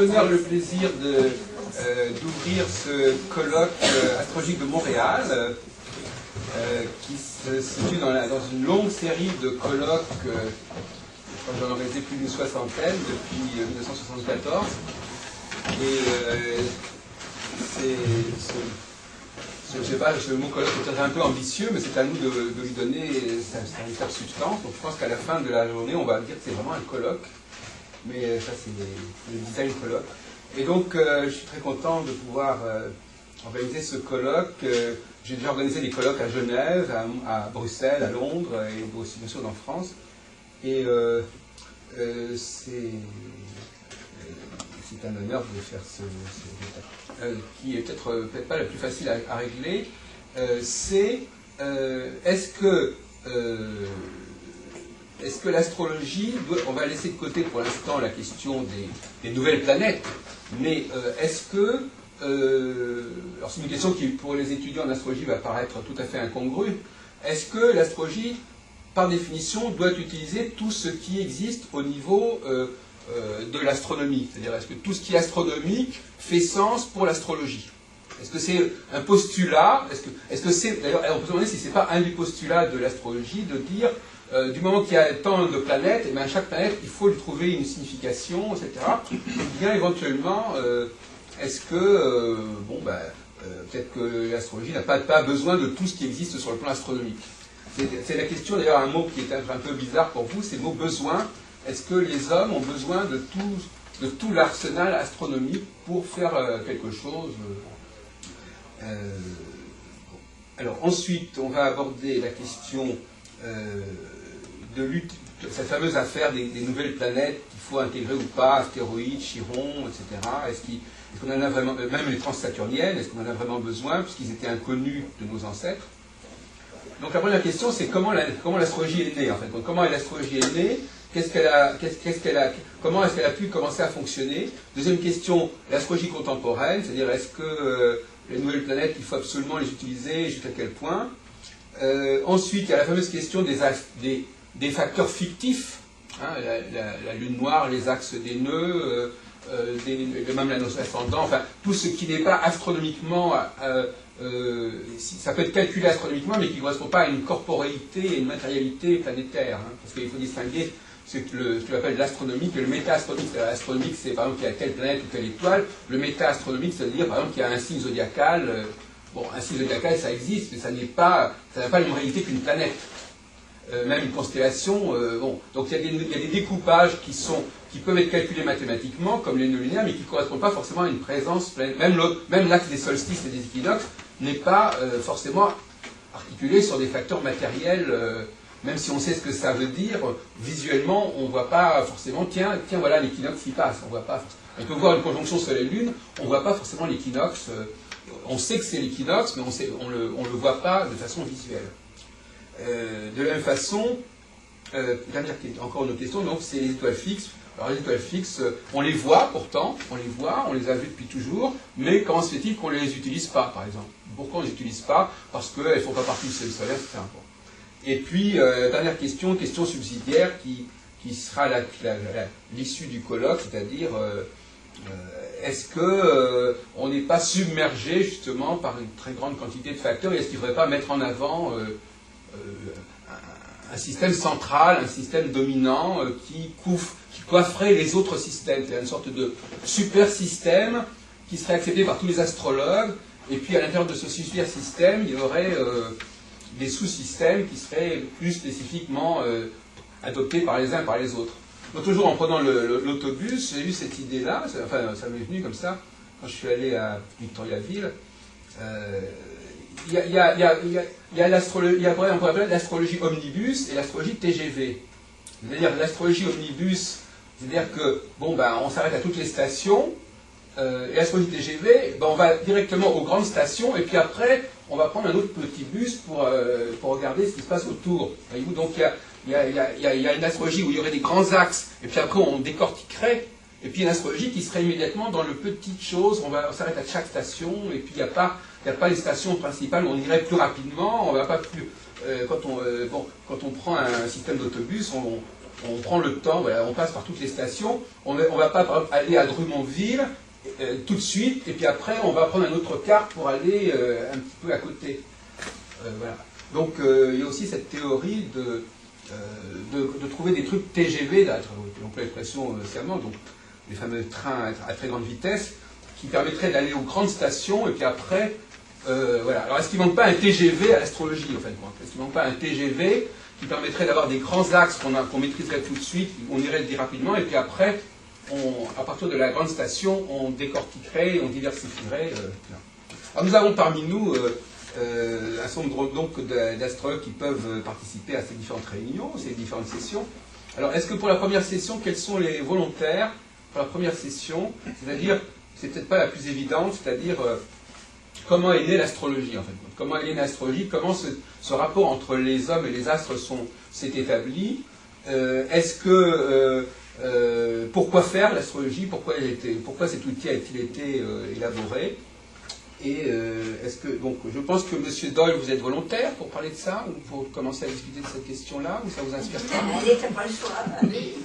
l'honneur et le plaisir d'ouvrir ce colloque astrologique de Montréal, qui se situe dans une longue série de colloques, je crois que j'en ai organisé plus d'une soixantaine depuis 1974. Et je ne sais pas, le mot colloque est peut-être un peu ambitieux, mais c'est à nous de lui donner sa véritable substance. Donc je pense qu'à la fin de la journée, on va dire que c'est vraiment un colloque. Mais ça, c'est le design colloque. Et donc, je suis très content de pouvoir organiser ce colloque. J'ai déjà organisé des colloques à Genève, à Bruxelles, à Londres, et aussi bien sûr en France. Et c'est un honneur de faire ce qui est peut-être pas la plus facile à régler. Est-ce que l'astrologie, on va laisser de côté pour l'instant la question des nouvelles planètes, mais est-ce que, alors c'est une question qui pour les étudiants en astrologie va paraître tout à fait incongrue, est-ce que l'astrologie, par définition, doit utiliser tout ce qui existe au niveau de l'astronomie? C'est-à-dire, est-ce que tout ce qui est astronomique fait sens pour l'astrologie? Est-ce que c'est un postulat? Est-ce que c'est, d'ailleurs, on peut se demander si c'est pas un des postulats de l'astrologie de dire du moment qu'il y a tant de planètes, et bien chaque planète, il faut lui trouver une signification, etc. Ou bien éventuellement, est-ce que, peut-être que l'astrologie n'a pas besoin de tout ce qui existe sur le plan astronomique? C'est la question, d'ailleurs, un mot qui est un peu bizarre pour vous, c'est le mot besoin. Est-ce que les hommes ont besoin de tout l'arsenal astronomique pour faire quelque chose? Alors ensuite, on va aborder la question de cette fameuse affaire des nouvelles planètes qu'il faut intégrer ou pas, astéroïdes, Chiron, etc. Est-ce qu'on en a vraiment, même les transsaturniennes, est-ce qu'on en a vraiment besoin, puisqu'ils étaient inconnus de nos ancêtres? Donc la première question, c'est comment l'astrologie est née, en fait. Donc, comment l'astrologie est née? Comment est-ce qu'elle a pu commencer à fonctionner? Deuxième question, l'astrologie contemporaine, c'est-à-dire est-ce que les nouvelles planètes, il faut absolument les utiliser, jusqu'à quel point? Ensuite, il y a la fameuse question des facteurs fictifs, hein, la lune noire, les axes des nœuds, même la notion ascendant, enfin, tout ce qui n'est pas astronomiquement, ça peut être calculé astronomiquement, mais qui ne correspond pas à une corporéité et une matérialité planétaire, hein, parce qu'il faut distinguer ce que l'on appelle l'astronomique et le méta-astronomique. L'astronomique, c'est par exemple qu'il y a telle planète ou telle étoile. Le méta-astronomique, c'est-à-dire par exemple qu'il y a un signe zodiacal. Bon, un signe zodiacal, ça existe, mais ça n'a pas la même réalité qu'une planète. Même une constellation, bon. Donc il y a des découpages qui peuvent être calculés mathématiquement, comme les nœuds lunaires, mais qui ne correspondent pas forcément à une présence pleine. Même l'axe des solstices et des équinoxes n'est pas forcément articulé sur des facteurs matériels, même si on sait ce que ça veut dire, visuellement, on ne voit pas forcément, tiens, voilà l'équinoxe qui passe, on voit pas. On peut voir une conjonction Soleil-Lune, on ne voit pas forcément l'équinoxe, on sait que c'est l'équinoxe, mais on le voit pas de façon visuelle. De la même façon, encore une autre question, donc c'est les étoiles fixes. Alors les étoiles fixes, on les voit pourtant, on les a vues depuis toujours, mais comment se fait-il qu'on ne les utilise pas, par exemple? Pourquoi on ne les utilise pas? Parce qu'elles ne font pas partie du système solaire, etc. Et puis, dernière question subsidiaire qui sera l'issue du colloque, c'est-à-dire est-ce qu'on n'est pas submergé justement par une très grande quantité de facteurs, et est-ce qu'il ne faudrait pas mettre en avant un système central, un système dominant qui coifferait les autres systèmes, c'est une sorte de super système qui serait accepté par tous les astrologues, et puis à l'intérieur de ce super système, il y aurait des sous-systèmes qui seraient plus spécifiquement adoptés par les uns et par les autres. Donc toujours en prenant l'autobus, j'ai eu cette idée-là, enfin ça m'est venu comme ça, quand je suis allé à Victoriaville. Il y a l'astrologie omnibus et l'astrologie TGV. C'est-à-dire l'astrologie omnibus, c'est-à-dire que, on s'arrête à toutes les stations, et l'astrologie TGV, on va directement aux grandes stations, et puis après, on va prendre un autre petit bus pour regarder ce qui se passe autour. Voyez-vous, donc il y a une astrologie où il y aurait des grands axes, et puis après on décortiquerait. Et puis une astrologie qui serait immédiatement dans le petites choses, on s'arrête à chaque station, et puis il n'y a pas les stations principales où on irait plus rapidement, on va pas plus... quand on prend un système d'autobus, on prend le temps, voilà, on passe par toutes les stations, on ne va pas par exemple, aller à Drummondville tout de suite, et puis après on va prendre un autre car pour aller un petit peu à côté. Voilà. Donc il y a aussi cette théorie de trouver des trucs TGV, on peut l'expression sciemment, donc les fameux trains à très grande vitesse, qui permettraient d'aller aux grandes stations, et puis après, voilà. Alors est-ce qu'il ne manque pas un TGV à l'astrologie, en fait? Est-ce qu'il ne manque pas un TGV qui permettrait d'avoir des grands axes qu'on maîtriserait tout de suite, on irait le dire rapidement, et puis après, à partir de la grande station, on décortiquerait, on diversifierait. Alors nous avons parmi nous un certain nombre d'astrologues qui peuvent participer à ces différentes réunions, ces différentes sessions. Alors est-ce que pour la première session, quels sont les volontaires pour la première session? C'est-à-dire, c'est peut-être pas la plus évidente, c'est-à-dire comment est née l'astrologie en fait. Comment est née l'astrologie, comment ce rapport entre les hommes et les astres s'est établi. Est-ce que pourquoi faire l'astrologie, pourquoi cet outil a-t-il été élaboré, et est-ce que, donc je pense que M. Doyle, vous êtes volontaire pour parler de ça, ou pour commencer à discuter de cette question-là, ou ça vous inspire pas? Allez, t'as pas le choix, allez.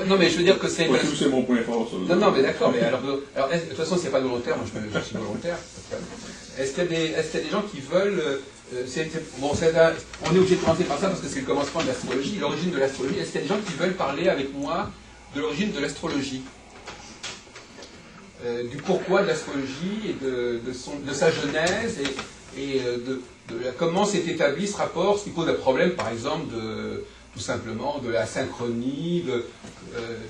Non mais je veux dire que c'est... C'est mon point fort. Ça, non mais d'accord, mais alors de toute façon c'est pas volontaire, moi je suis volontaire. Est-ce qu'il y a des gens qui veulent... on est obligé de commencer par ça parce que c'est le commencement de l'astrologie, l'origine de l'astrologie. Est-ce qu'il y a des gens qui veulent parler avec moi de l'origine de l'astrologie, du pourquoi de l'astrologie et de sa genèse et de comment s'est établi ce rapport, ce qui pose un problème par exemple tout simplement de la synchronie,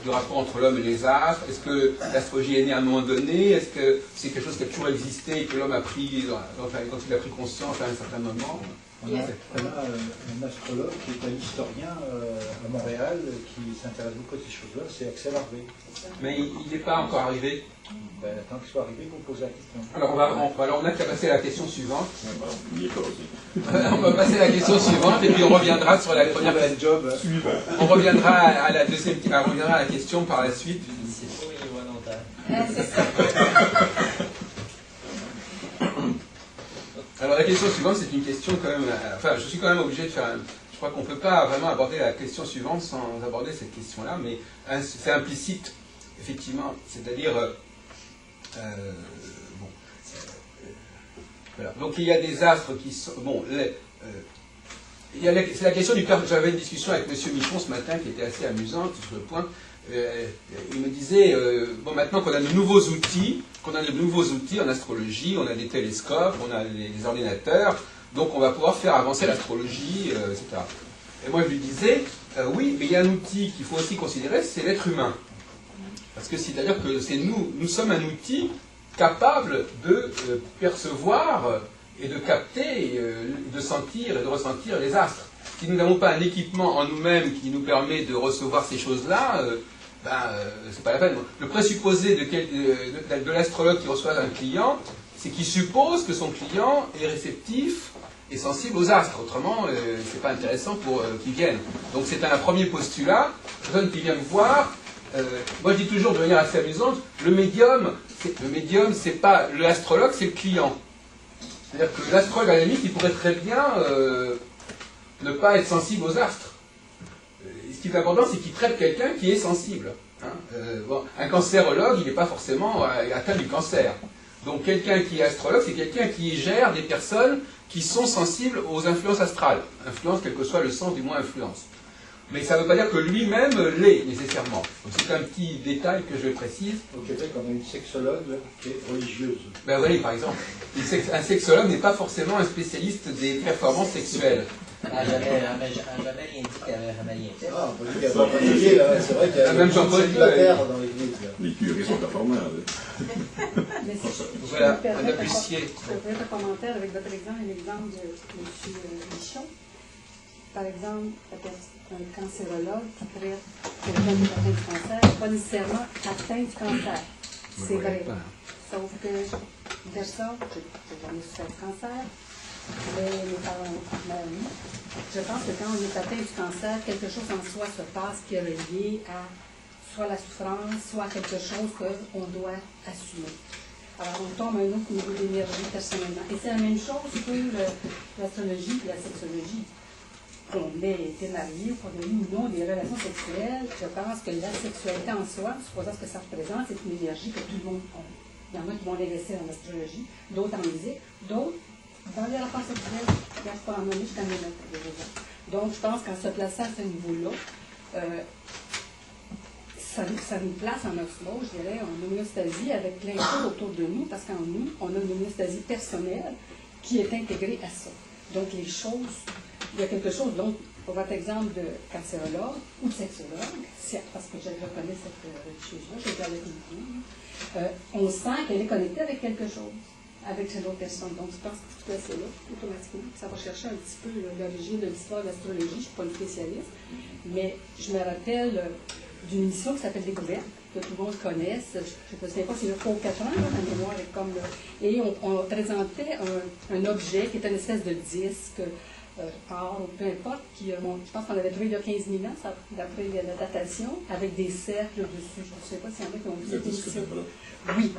du rapport entre l'homme et les astres. Est-ce que l'astrologie est née à un moment donné? Est-ce que c'est quelque chose qui a toujours existé et que l'homme a pris, quand il a pris conscience à un certain moment? On a un astrologue qui est un historien à Montréal qui s'intéresse beaucoup à ces choses-là, c'est Axel Harvey. Mais il n'est pas encore arrivé. Ben, tant qu'il soit arrivé, vous posez la question. Alors on a qu'à passer à la question suivante. Il est pas aussi. On va passer à la question suivante et puis on reviendra sur la première question. On reviendra à la deuxième, on reviendra à la question par la suite. C'est pour les volontaires. C'est ça. Alors la question suivante, c'est une question quand même... Enfin, je suis quand même obligé de faire... Je crois qu'on ne peut pas vraiment aborder la question suivante sans aborder cette question-là, mais c'est implicite, effectivement. C'est-à-dire... voilà. Donc il y a des astres qui sont... Bon, c'est la question du... J'avais une discussion avec M. Michon ce matin qui était assez amusante sur le point. Il me disait, bon, maintenant qu'on a de nouveaux outils, en astrologie, on a des télescopes, on a des ordinateurs, donc on va pouvoir faire avancer l'astrologie, etc. Et moi je lui disais, oui, mais il y a un outil qu'il faut aussi considérer, c'est l'être humain. Parce que c'est-à-dire que nous sommes un outil capable de percevoir et de capter, de sentir et de ressentir les astres. Si nous n'avons pas un équipement en nous-mêmes qui nous permet de recevoir ces choses-là, c'est pas la peine. Le présupposé de l'astrologue qui reçoit un client, c'est qu'il suppose que son client est réceptif et sensible aux astres. Autrement, c'est pas intéressant pour qu'il vienne. Donc c'est un premier postulat. La personne qui vient me voir, moi je dis toujours de manière assez amusante, le médium, c'est pas l'astrologue, c'est le client. C'est-à-dire que l'astrologue, à la limite, il pourrait très bien ne pas être sensible aux astres. Ce qui est important, c'est qu'il traite quelqu'un qui est sensible. Hein. Bon, un cancérologue, il n'est pas forcément atteint du cancer. Donc quelqu'un qui est astrologue, c'est quelqu'un qui gère des personnes qui sont sensibles aux influences astrales. Influence, quel que soit le sens du mot influence. Mais ça ne veut pas dire que lui-même l'est, nécessairement. Donc c'est un petit détail que je précise. Au Québec, on a une sexologue qui est religieuse. Ben oui, par exemple. Un sexologue n'est pas forcément un spécialiste des performances sexuelles. Elle n'a jamais rien dit qu'elle n'avait jamais rien fait. Ah, on peut dire qu'il y a pas de là. C'est vrai qu'il y a Même Jean-Paul célibataire dans l'église. Les curés sont performants. Mais Voilà, je Madame Bussier. peux mettre un commentaire avec votre exemple et l'exemple de M. Michon. Par exemple, un cancérologue qui traite quelqu'un qui est atteint du cancer n'est pas nécessairement atteint du cancer. C'est vrai. Sauf que, versa, j'en ai souffert du cancer, mais je pense que quand on est atteint du cancer, quelque chose en soi se passe qui est relié à soit la souffrance, soit quelque chose qu'on doit assumer. Alors on tombe à un autre niveau d'énergie personnellement. Et c'est la même chose pour l'astrologie et la sexologie. qu'on ait été marié ou qu'on ait eu ou non des relations sexuelles, je pense que la sexualité en soi, supposant ce que ça représente, c'est une énergie que tout le monde a. Il y en a qui vont l'investir en astrologie, d'autres en musique, d'autres dans les rapports sexuels. Je ne pas en nommer, je t'en ai déjà. Donc, je pense qu'en se plaçant à ce niveau-là, ça nous place en osmose, je dirais, en homéostasie avec plein de choses autour de nous, parce qu'en nous, on a une homéostasie personnelle qui est intégrée à ça. Donc, les choses, il y a quelque chose, donc, pour votre exemple de cancérologue ou de sexologue, parce que je reconnais cette chose-là, je l'ai avec une fille, on sent qu'elle est connectée avec quelque chose, avec cette autre personne. Donc, je pense que tout à fait là, automatiquement. Ça va chercher un petit peu l'origine de l'histoire de l'astrologie. Je ne suis pas une spécialiste, mais je me rappelle d'une émission qui s'appelle Découverte, que tout le monde connaisse. Je ne me souviens pas, c'est le faux 4 ans, ma mémoire est comme là. Et on présentait un objet qui est une espèce de disque, or, peu importe, je pense qu'on l'avait trouvé il y a 15 000 ans, d'après la datation, avec des cercles dessus. Je ne sais pas s'il y en a qui ont vu cette émission. Oui.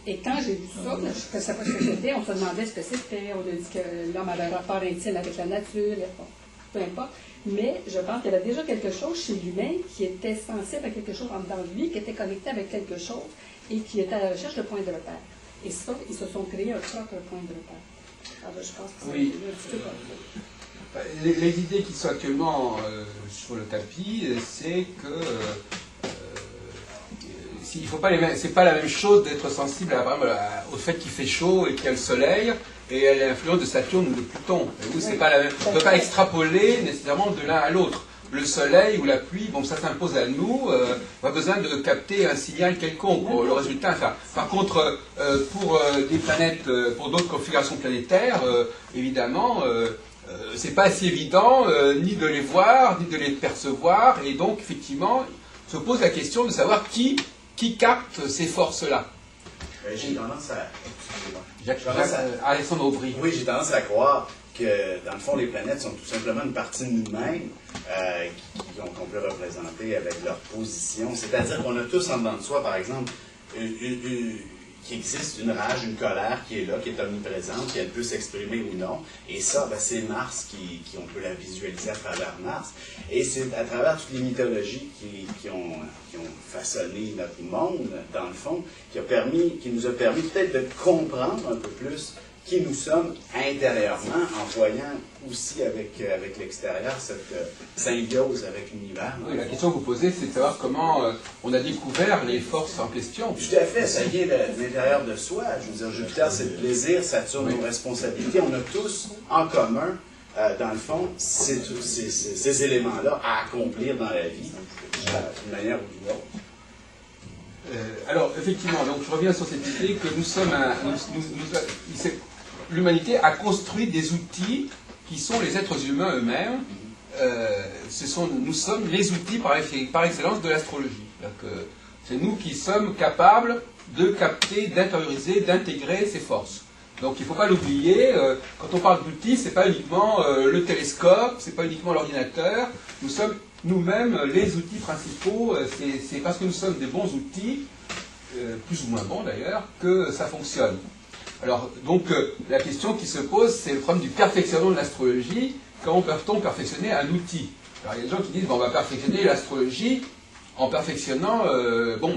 Et quand j'ai vu ça, je ne savais pas ce que c'était, on se demandait ce que c'était, on a dit que l'homme avait un rapport intime avec la nature, peu importe. Mais je pense qu'il y avait déjà quelque chose chez l'humain qui était sensible à quelque chose en dedans de lui, qui était connecté avec quelque chose et qui était à la recherche de points de repère. Et ça, ils se sont créés un propre point de repère. Alors, je pense que c'est un petit peu comme ça. Les idées qui sont actuellement sur le tapis, c'est que il faut pas c'est pas la même chose d'être sensible au fait qu'il fait chaud et qu'il y a le soleil et à l'influence de Saturne ou de Pluton. C'est pas la même. On ne peut pas extrapoler nécessairement de l'un à l'autre. Le soleil ou la pluie, bon, ça s'impose à nous. On a besoin de capter un signal quelconque. Le résultat, enfin, par contre, pour des planètes, pour d'autres configurations planétaires, évidemment, c'est pas si évident ni de les voir, ni de les percevoir, et donc effectivement, se pose la question de savoir qui capte ces forces-là. J'ai tendance à... Alexandre Aubry. Oui, j'ai tendance à croire que, dans le fond, les planètes sont tout simplement une partie de nous-mêmes qu'on peut représenter avec leur position. C'est-à-dire qu'on a tous en dedans de soi, par exemple, qu'il existe une rage, une colère qui est là, qui est omniprésente, qui elle peut s'exprimer ou non. Et ça, c'est Mars on peut la visualiser à travers Mars. Et c'est à travers toutes les mythologies qui ont façonné notre monde, dans le fond, qui nous a permis peut-être de comprendre un peu plus qui nous sommes intérieurement, en voyant aussi avec l'extérieur cette symbiose avec l'univers. Oui, la question que vous posez, c'est de savoir comment on a découvert les forces en question. Tout à fait, ça vient de l'intérieur de soi. Je veux dire, Jupiter, c'est le plaisir, Saturne, nos responsabilités. On a tous en commun, dans le fond, ces éléments-là à accomplir dans la vie, d'une manière ou d'une autre. Alors, effectivement, donc je reviens sur cette idée que nous sommes l'humanité a construit des outils qui sont les êtres humains eux-mêmes. Nous sommes les outils par excellence de l'astrologie. C'est nous qui sommes capables de capter, d'intérioriser, d'intégrer ces forces. Donc il ne faut pas l'oublier, quand on parle d'outils, ce n'est pas uniquement le télescope, ce n'est pas uniquement l'ordinateur, nous sommes nous-mêmes les outils principaux, c'est parce que nous sommes des bons outils, plus ou moins bons d'ailleurs, que ça fonctionne. Alors, donc, la question qui se pose, c'est le problème du perfectionnement de l'astrologie. Comment peut-on perfectionner un outil? Alors, il y a des gens qui disent, bon, on va perfectionner l'astrologie en perfectionnant,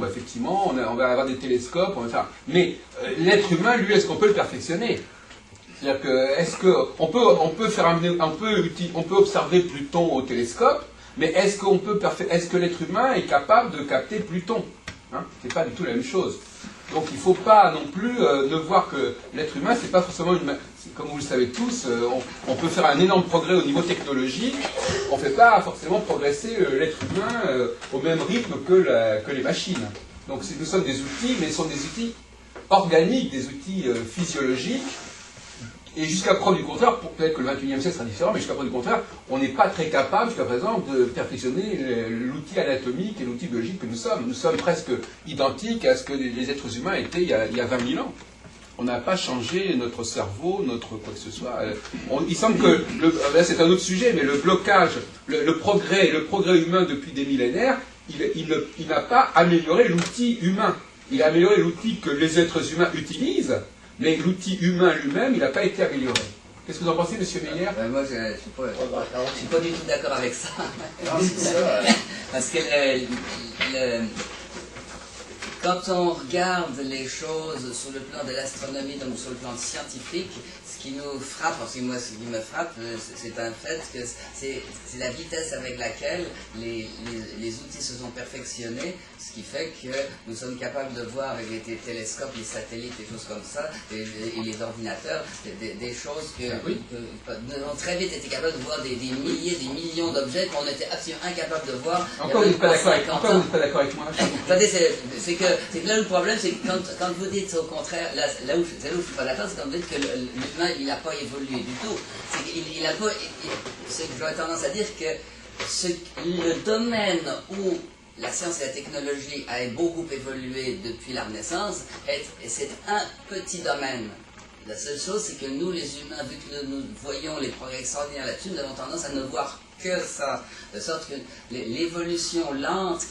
effectivement, on va avoir des télescopes, on va faire... Mais l'être humain, lui, est-ce qu'on peut le perfectionner? C'est-à-dire que, on peut observer Pluton au télescope, mais est-ce que l'être humain est capable de capter Pluton? C'est pas du tout la même chose. Donc il ne faut pas non plus ne voir que l'être humain, c'est pas forcément comme vous le savez tous, on peut faire un énorme progrès au niveau technologique, on ne fait pas forcément progresser l'être humain au même rythme que les machines. Donc nous sommes des outils, mais ce sont des outils organiques, des outils physiologiques, et jusqu'à preuve du contraire, peut-être que le 21e siècle sera différent, mais jusqu'à preuve du contraire, on n'est pas très capable jusqu'à présent de perfectionner l'outil anatomique et l'outil biologique que nous sommes. Nous sommes presque identiques à ce que les êtres humains étaient il y a 20 000 ans. On n'a pas changé notre cerveau, notre quoi que ce soit. Il semble que, là c'est un autre sujet, mais le blocage, le progrès humain depuis des millénaires, il n'a pas amélioré l'outil humain. Il a amélioré l'outil que les êtres humains utilisent, mais l'outil humain lui-même, il n'a pas été amélioré. Qu'est-ce que vous en pensez, M. Meyer? Moi, je ne suis pas du tout d'accord avec ça. Non, c'est ça. Parce que quand on regarde les choses sur le plan de l'astronomie, donc sur le plan scientifique, ce qui nous frappe, parce que moi, ce qui me frappe, c'est un fait que c'est la vitesse avec laquelle les outils se sont perfectionnés, ce qui fait que nous sommes capables de voir avec les télescopes, les satellites, des choses comme ça, et les ordinateurs, des choses que nous avons très vite été capables de voir des milliers, des millions d'objets qu'on était absolument incapables de voir. Encore, vous n'êtes pas d'accord avec moi. Attendez, c'est que là le problème, c'est que quand vous dites au contraire, là où je ne suis pas d'accord, c'est quand vous dites que l'humain, il n'a pas évolué du tout. C'est qu'il n'a pas. C'est que j'aurais tendance à dire que le domaine où la science et la technologie a beaucoup évolué depuis la Renaissance, c'est un petit domaine. La seule chose, c'est que nous, les humains, vu que nous voyons les progrès extraordinaires là-dessus, nous avons tendance à ne voir que ça. De sorte que l'évolution lente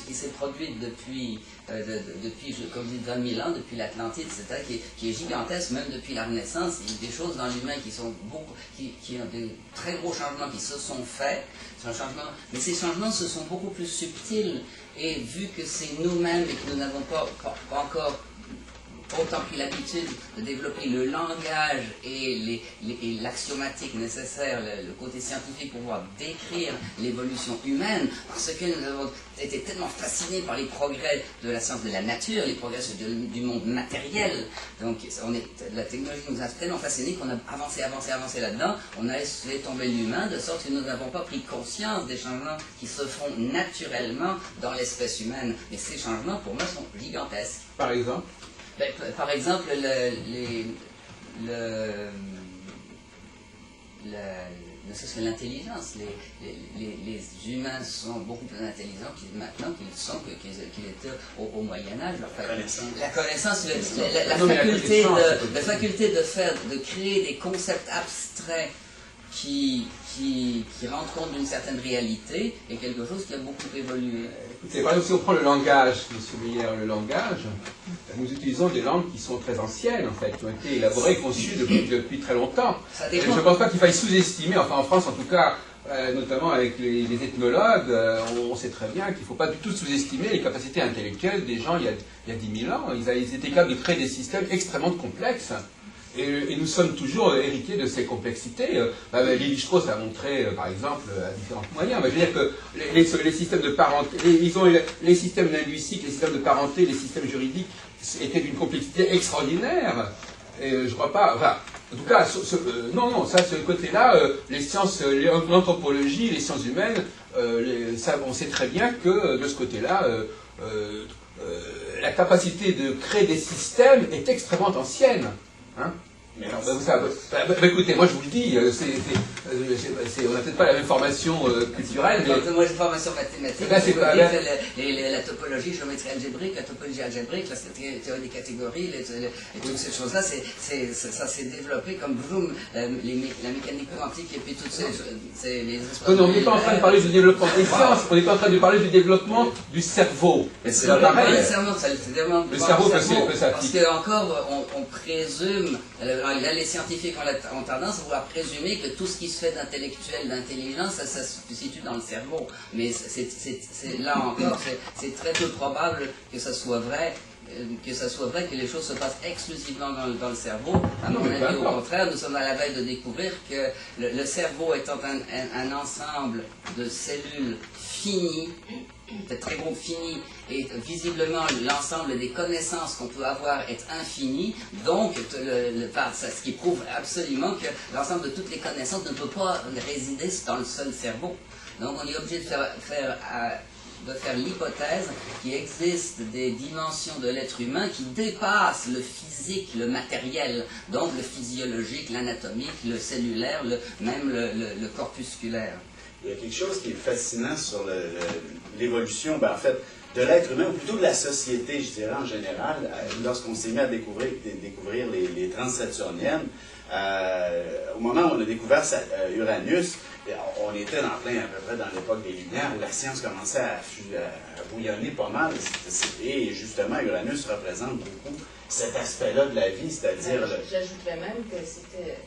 qui s'est produite depuis, comme je dis, 20 000 ans, depuis l'Atlantide, etc., qui est gigantesque, même depuis la Renaissance, il y a des choses dans l'humain qui sont qui ont des très gros changements qui se sont faits, mais ces changements se sont beaucoup plus subtils, et vu que c'est nous-mêmes et que nous n'avons pas encore autant pris l'habitude de développer le langage et l'axiomatique nécessaire, le côté scientifique pour pouvoir décrire l'évolution humaine, parce que nous avons été tellement fascinés par les progrès de la science de la nature, les progrès du monde matériel. Donc la technologie nous a tellement fascinés qu'on a avancé là-dedans, on a laissé tomber l'humain, de sorte que nous n'avons pas pris conscience des changements qui se font naturellement dans l'espèce humaine. Mais ces changements, pour moi, sont gigantesques. Par exemple? Par exemple, ne serait-ce que l'intelligence. Les humains sont beaucoup plus intelligents maintenant qu'ils étaient au Moyen-Âge. La connaissance, la faculté de créer des concepts abstraits qui rendent compte d'une certaine réalité est quelque chose qui a beaucoup évolué. Écoutez, par exemple, si on prend le langage, M. Meyer, le langage, nous utilisons des langues qui sont très anciennes, en fait, qui ont été élaborées, conçues depuis très longtemps. Je ne pense pas qu'il faille sous-estimer, enfin en France en tout cas, notamment avec les ethnologues, on sait très bien qu'il ne faut pas du tout sous-estimer les capacités intellectuelles des gens il y a 10 000 ans. Ils étaient capables de créer des systèmes extrêmement complexes. Et nous sommes toujours héritiers de ces complexités. Lévi-Strauss a montré, par exemple, à différents moyens. Je veux dire que les systèmes de parenté, les systèmes linguistiques, les systèmes de parenté, les systèmes juridiques étaient d'une complexité extraordinaire. Et je ne crois pas. Enfin, en tout cas, non, ça, ce côté-là, les sciences, l'anthropologie, les sciences humaines, on sait très bien que de ce côté-là, la capacité de créer des systèmes est extrêmement ancienne. Hein? Écoutez, moi je vous le dis, on n'a peut-être pas la même formation culturelle. Mais... Moi j'ai une formation mathématique, la topologie, géométrie algébrique, la topologie algébrique, la théorie des catégories, et toutes ces choses-là, ça s'est développé comme Bloom, la mécanique quantique et puis toutes ces choses. Non, on n'est pas en train de parler du développement des sciences, on est en train de parler du développement du cerveau. C'est pareil. Le cerveau que ça parce qu'encore, on présume. Là, les scientifiques ont tendance à vouloir présumer que tout ce qui se fait d'intellectuel, d'intelligence, ça se situe dans le cerveau. Mais là encore, c'est très peu probable que ça soit vrai. Que les choses se passent exclusivement dans le cerveau. À mon avis, au contraire, nous sommes à la veille de découvrir que le cerveau étant un ensemble de cellules finies, de très gros fini, et visiblement l'ensemble des connaissances qu'on peut avoir est infini, donc ce qui prouve absolument que l'ensemble de toutes les connaissances ne peut pas résider dans le seul cerveau. Donc on est obligé de faire l'hypothèse qu'il existe des dimensions de l'être humain qui dépassent le physique, le matériel, donc le physiologique, l'anatomique, le cellulaire, même le corpusculaire. Il y a quelque chose qui est fascinant sur l'évolution, en fait, de l'être humain, ou plutôt de la société, je dirais, en général, lorsqu'on s'est mis à découvrir les transsaturniennes. Au moment où on a découvert Uranus, on était à peu près dans l'époque des Lumières, où la science commençait à bouillonner pas mal. Et justement, Uranus représente beaucoup cet aspect-là de la vie, c'est-à-dire... J'ajouterais même que c'était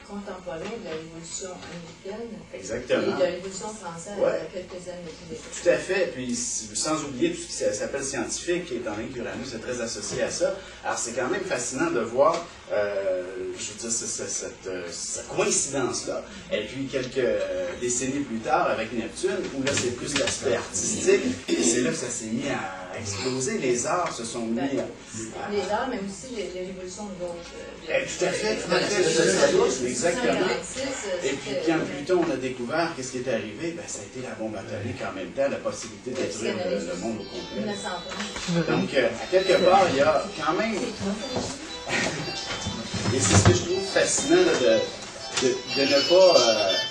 contemporain de la Révolution américaine Exactement. et de la Révolution française Ouais. il y a quelques années. Tout à fait. Puis sans oublier tout ce qui s'appelle scientifique, étant donné qu'Uranus est très associé à ça. Alors c'est quand même fascinant de voir, je veux dire, cette coïncidence-là. Et puis quelques décennies plus tard avec Neptune, où là c'est plus l'aspect artistique, et c'est là que ça s'est mis à exploser. Les arts se sont mis à... Les arts, mais aussi les révolutions de gauche. Tout à fait, exactement. 56, Et puis quand Pluton on a découvert qu'est-ce qui était arrivé, ben, ça a été la bombe atomique en même temps, la possibilité de détruire le monde au complet. 1920. Donc, à quelque part, il y a quand même... Et c'est ce que je trouve fascinant là, de ne pas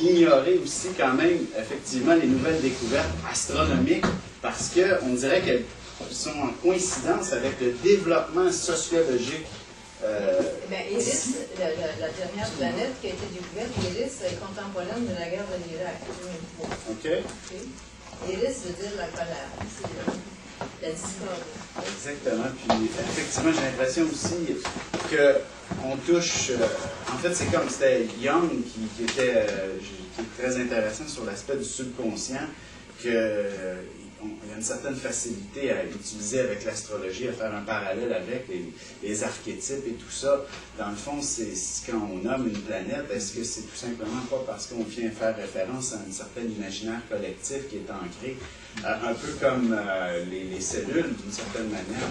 ignorer aussi quand même, effectivement, les nouvelles découvertes astronomiques, parce qu'on dirait qu'elles sont en coïncidence avec le développement sociologique. Eris, la dernière planète qui a été découverte, Eris est contemporaine de la guerre de l'Irak, 2003. OK? Eris veut dire la colère, c'est la discorde. Exactement. Puis, effectivement, j'ai l'impression aussi qu'on touche... en fait, c'est comme c'était Young qui était très intéressant sur l'aspect du subconscient, qu'il y a une certaine facilité à utiliser avec l'astrologie, à faire un parallèle avec les archétypes et tout ça. Dans le fond, c'est quand on nomme une planète, est-ce que c'est tout simplement pas parce qu'on vient faire référence à une certaine imaginaire collectif qui est ancré, un peu comme les cellules, d'une certaine manière,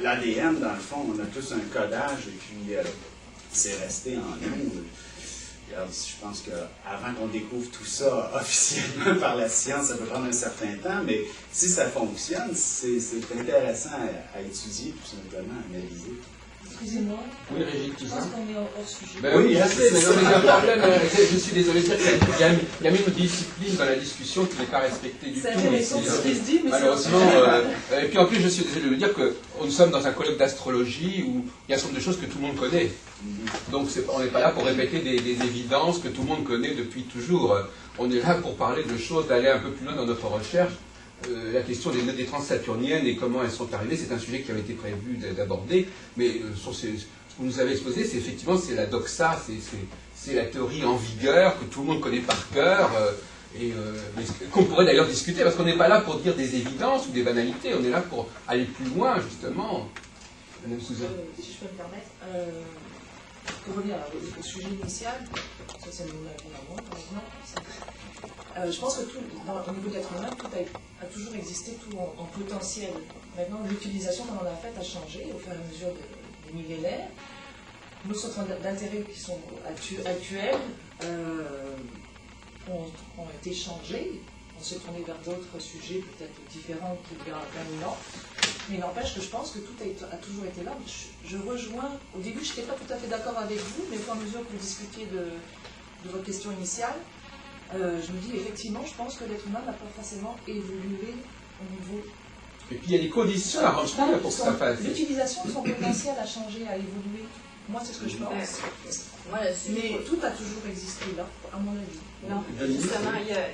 l'ADN, dans le fond, on a tous un codage et puis c'est resté en nous. Regarde, je pense qu'avant qu'on découvre tout ça officiellement par la science, ça peut prendre un certain temps, mais si ça fonctionne, c'est intéressant à étudier, tout simplement, à analyser. Excusez-moi. Oui, Régis, Je pense qu'on est hors sujet. Ben oui, je sais, mais non, mais il y a un problème. Je suis désolé de dire qu'il y a une discipline dans la discussion qui n'est pas respectée du tout. C'est intéressant ce qui se dit, mais malheureusement, et puis en plus, je suis désolé de dire que nous sommes dans un colloque d'astrologie où il y a un certain nombre de choses que tout le monde connaît. Donc on n'est pas là pour répéter des évidences que tout le monde connaît depuis toujours. On est là pour parler de choses, d'aller un peu plus loin dans notre recherche. La question des transsaturniennes et comment elles sont arrivées, c'est un sujet qui avait été prévu d'aborder, mais sur ce que vous nous avez exposé, c'est effectivement la doxa, c'est la théorie en vigueur que tout le monde connaît par cœur, et qu'on pourrait d'ailleurs discuter, parce qu'on n'est pas là pour dire des évidences ou des banalités, on est là pour aller plus loin, justement. Madame Souza. Si je peux me permettre, pour revenir au sujet initial, ça c'est mon avis à moi, par exemple, je pense que tout, au niveau de l'être humain, tout a toujours existé, tout en potentiel. Maintenant, l'utilisation qu'on en a faite a changé au fur et à mesure des millénaires. Nos centres d'intérêt qui sont actuels ont été changés. On s'est tourné vers d'autres sujets peut-être différents qu'il y a 20 000 ans. Mais il n'empêche que je pense que tout a toujours été là. Je rejoins, au début je n'étais pas tout à fait d'accord avec vous, mais au fur et à mesure que vous discutiez de votre question initiale, je me dis effectivement, je pense que l'être humain n'a pas forcément évolué au niveau... Et puis il y a des conditions à remplir pour que ça fasse. L'utilisation de son potentiel a changé, a évolué. Moi c'est ce que je pense. Mais tout a toujours existé là, à mon avis. Non, justement, il y a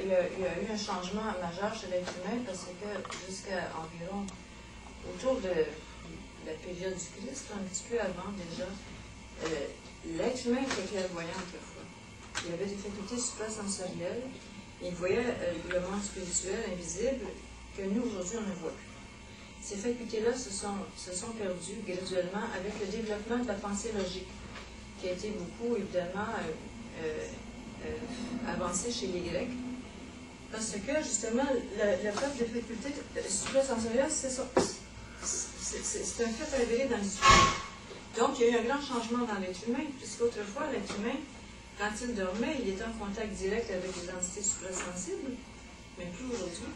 eu un changement majeur chez l'être humain parce que jusqu'à environ autour de la période du Christ, un petit peu avant déjà, l'être humain était clairvoyant autrefois. Il avait des facultés suprasensorielles, il voyait le monde spirituel, invisible, que nous aujourd'hui on ne voit plus. Ces facultés-là se sont perdues graduellement avec le développement de la pensée logique, qui a été beaucoup évidemment avancé chez les Grecs. Parce que justement, le fait des facultés suprasensorielles, c'est un fait avéré dans l'histoire. Donc, il y a eu un grand changement dans l'être humain, puisqu'autrefois, l'être humain, quand il dormait, il était en contact direct avec les entités suprasensibles, mais plus aujourd'hui.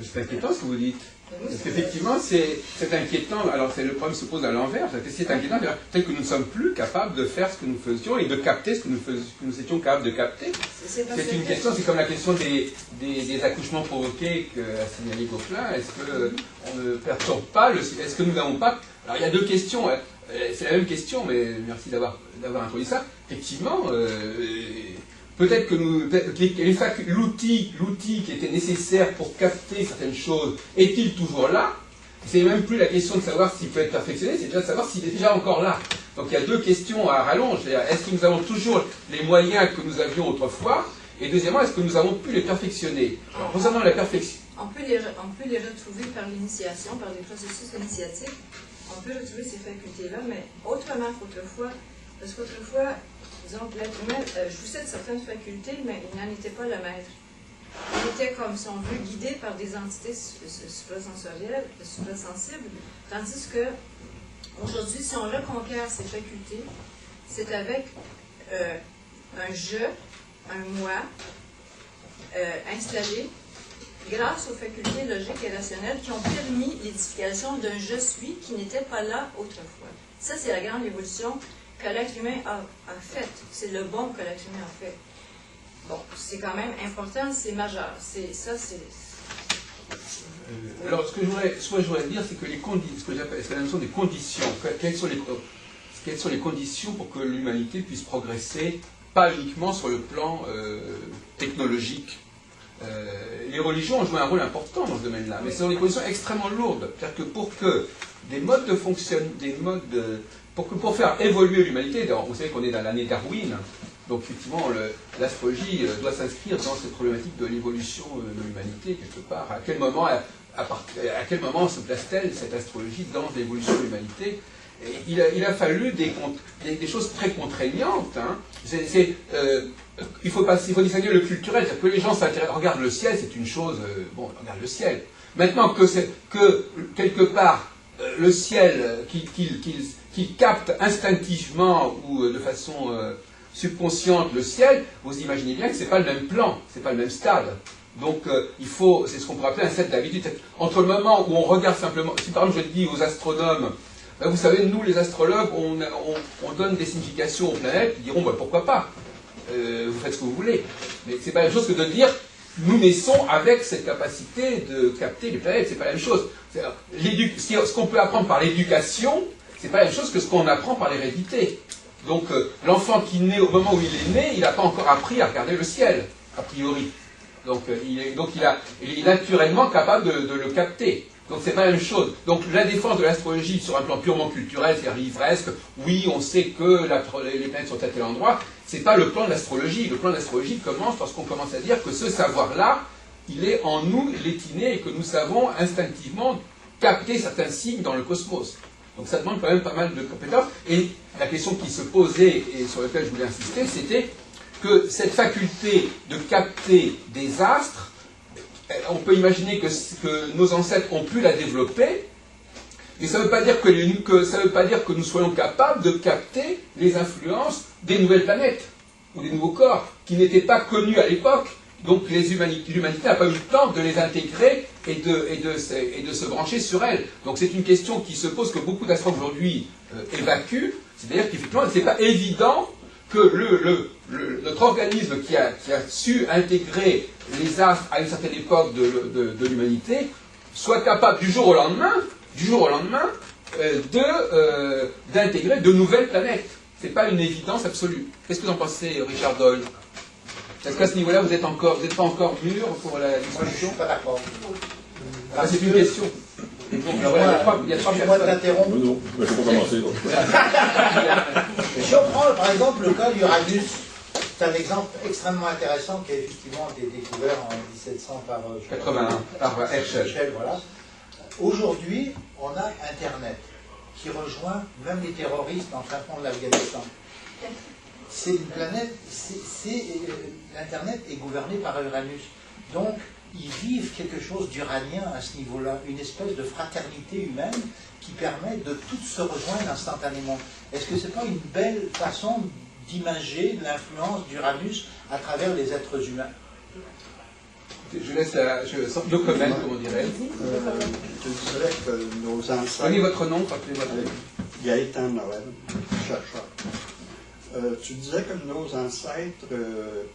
C'est inquiétant ce que vous dites. Parce qu'effectivement, c'est inquiétant. Alors, le problème se pose à l'envers. C'est inquiétant. Peut-être que nous ne sommes plus capables de faire ce que nous faisions et de capter ce que nous étions capables de capter. C'est une question, c'est comme la question des accouchements provoqués qu'a signalé Gauquelin. Est-ce qu'on ne perturbe pas est-ce que nous n'avons pas... Alors, il y a deux questions. Hein. C'est la même question, mais merci d'avoir introduit ça. Effectivement, peut-être que l'outil qui était nécessaire pour capter certaines choses est-il toujours là? C'est même plus la question de savoir s'il peut être perfectionné, c'est déjà de savoir s'il est déjà encore là. Donc il y a deux questions à rallonge. Est-ce que nous avons toujours les moyens que nous avions autrefois? Et deuxièmement, est-ce que nous avons pu les perfectionner? Alors, concernant la perfection... On peut les retrouver par l'initiation, par des processus initiatiques. On peut retrouver ces facultés-là, mais autrement qu'autrefois. Parce qu'autrefois, disons, l'être humain jouissait de certaines facultés, mais il n'en était pas le maître. Il était, comme si on veut, guidé par des entités suprasensorielles, suprasensibles, tandis que aujourd'hui, si on reconquiert ces facultés, c'est avec un je, un moi installé grâce aux facultés logiques et rationnelles qui ont permis l'édification d'un je suis qui n'était pas là autrefois. Ça, c'est la grande évolution que l'être humain a faite. C'est le bon que l'être humain a fait. Bon, c'est quand même important, c'est majeur. Alors, ce que je voudrais dire, c'est que les conditions, ce que j'appelle, c'est la notion des conditions. Quelles sont les conditions pour que l'humanité puisse progresser, pas uniquement sur le plan technologique. Les religions ont joué un rôle important dans ce domaine-là, mais ce sont des conditions extrêmement lourdes. C'est-à-dire que pour que des modes de fonctionnement, pour faire évoluer l'humanité, vous savez qu'on est dans l'année Darwin, donc effectivement l'astrologie doit s'inscrire dans cette problématique de l'évolution de l'humanité quelque part. À quel moment se place-t-elle cette astrologie dans l'évolution de l'humanité? Il a fallu des choses très contraignantes. Hein. Il faut distinguer le culturel, c'est-à-dire que les gens regardent le ciel, c'est une chose, bon, on regarde le ciel. Maintenant que quelque part, le ciel, qu'il capte instinctivement ou de façon subconsciente le ciel, vous imaginez bien que ce n'est pas le même plan, ce n'est pas le même stade. Donc c'est ce qu'on pourrait appeler un set d'habitude. Entre le moment où on regarde simplement, si par exemple je dis aux astronomes, vous savez, nous les astrologues, on donne des significations aux planètes, ils diront pourquoi pas, vous faites ce que vous voulez. Mais c'est pas la même chose que de dire, nous naissons avec cette capacité de capter les planètes, c'est pas la même chose. Ce qu'on peut apprendre par l'éducation, c'est pas la même chose que ce qu'on apprend par l'hérédité. Donc l'enfant qui naît au moment où il est né, il n'a pas encore appris à regarder le ciel, a priori. Donc il est naturellement capable de le capter. Donc c'est pas la même chose. Donc la défense de l'astrologie sur un plan purement culturel, c'est rivresque, oui, on sait que les planètes sont à tel endroit, c'est pas le plan de l'astrologie. Le plan de l'astrologie commence lorsqu'on commence à dire que ce savoir-là, il est en nous, il est inné, et que nous savons instinctivement capter certains signes dans le cosmos. Donc ça demande quand même pas mal de compétences. Et la question qui se posait, et sur laquelle je voulais insister, c'était que cette faculté de capter des astres, on peut imaginer que nos ancêtres ont pu la développer, mais ça ne veut pas dire que nous soyons capables de capter les influences des nouvelles planètes ou des nouveaux corps qui n'étaient pas connus à l'époque. Donc l'humanité n'a pas eu le temps de les intégrer et de se brancher sur elles. Donc c'est une question qui se pose, que beaucoup d'astrologues aujourd'hui évacuent. C'est-à-dire qu'effectivement, ce n'est pas évident que notre organisme qui a su intégrer les astres à une certaine époque de l'humanité soit capable du jour au lendemain d'intégrer de nouvelles planètes. Ce n'est pas une évidence absolue. Qu'est-ce que vous en pensez, Richard Doyle? Est-ce qu'à ce niveau-là, vous n'êtes pas encore mûr pour la discussion? Je ne suis pas d'accord. C'est une question. Il y a trois personnes. T'interrompre. Non, il faut commencer. Si on prend par exemple le cas d'Uranus, c'est un exemple extrêmement intéressant qui a effectivement été découvert en 1700 par 81 par Herschel. Voilà. Aujourd'hui, on a Internet qui rejoint même les terroristes en fin fond de l'Afghanistan. C'est une planète, l'Internet est gouverné par Uranus. Donc, ils vivent quelque chose d'uranien à ce niveau-là, une espèce de fraternité humaine qui permet de toutes se rejoindre instantanément. Est-ce que ce n'est pas une belle façon d'imager l'influence d'Uranus à travers les êtres humains? Je laisse no comment, comme on dirait. Je dirais que nos ancêtres... Donnez votre nom, rappelez-votre nom. Gaëtan Noël, chercheur. Tu disais que nos ancêtres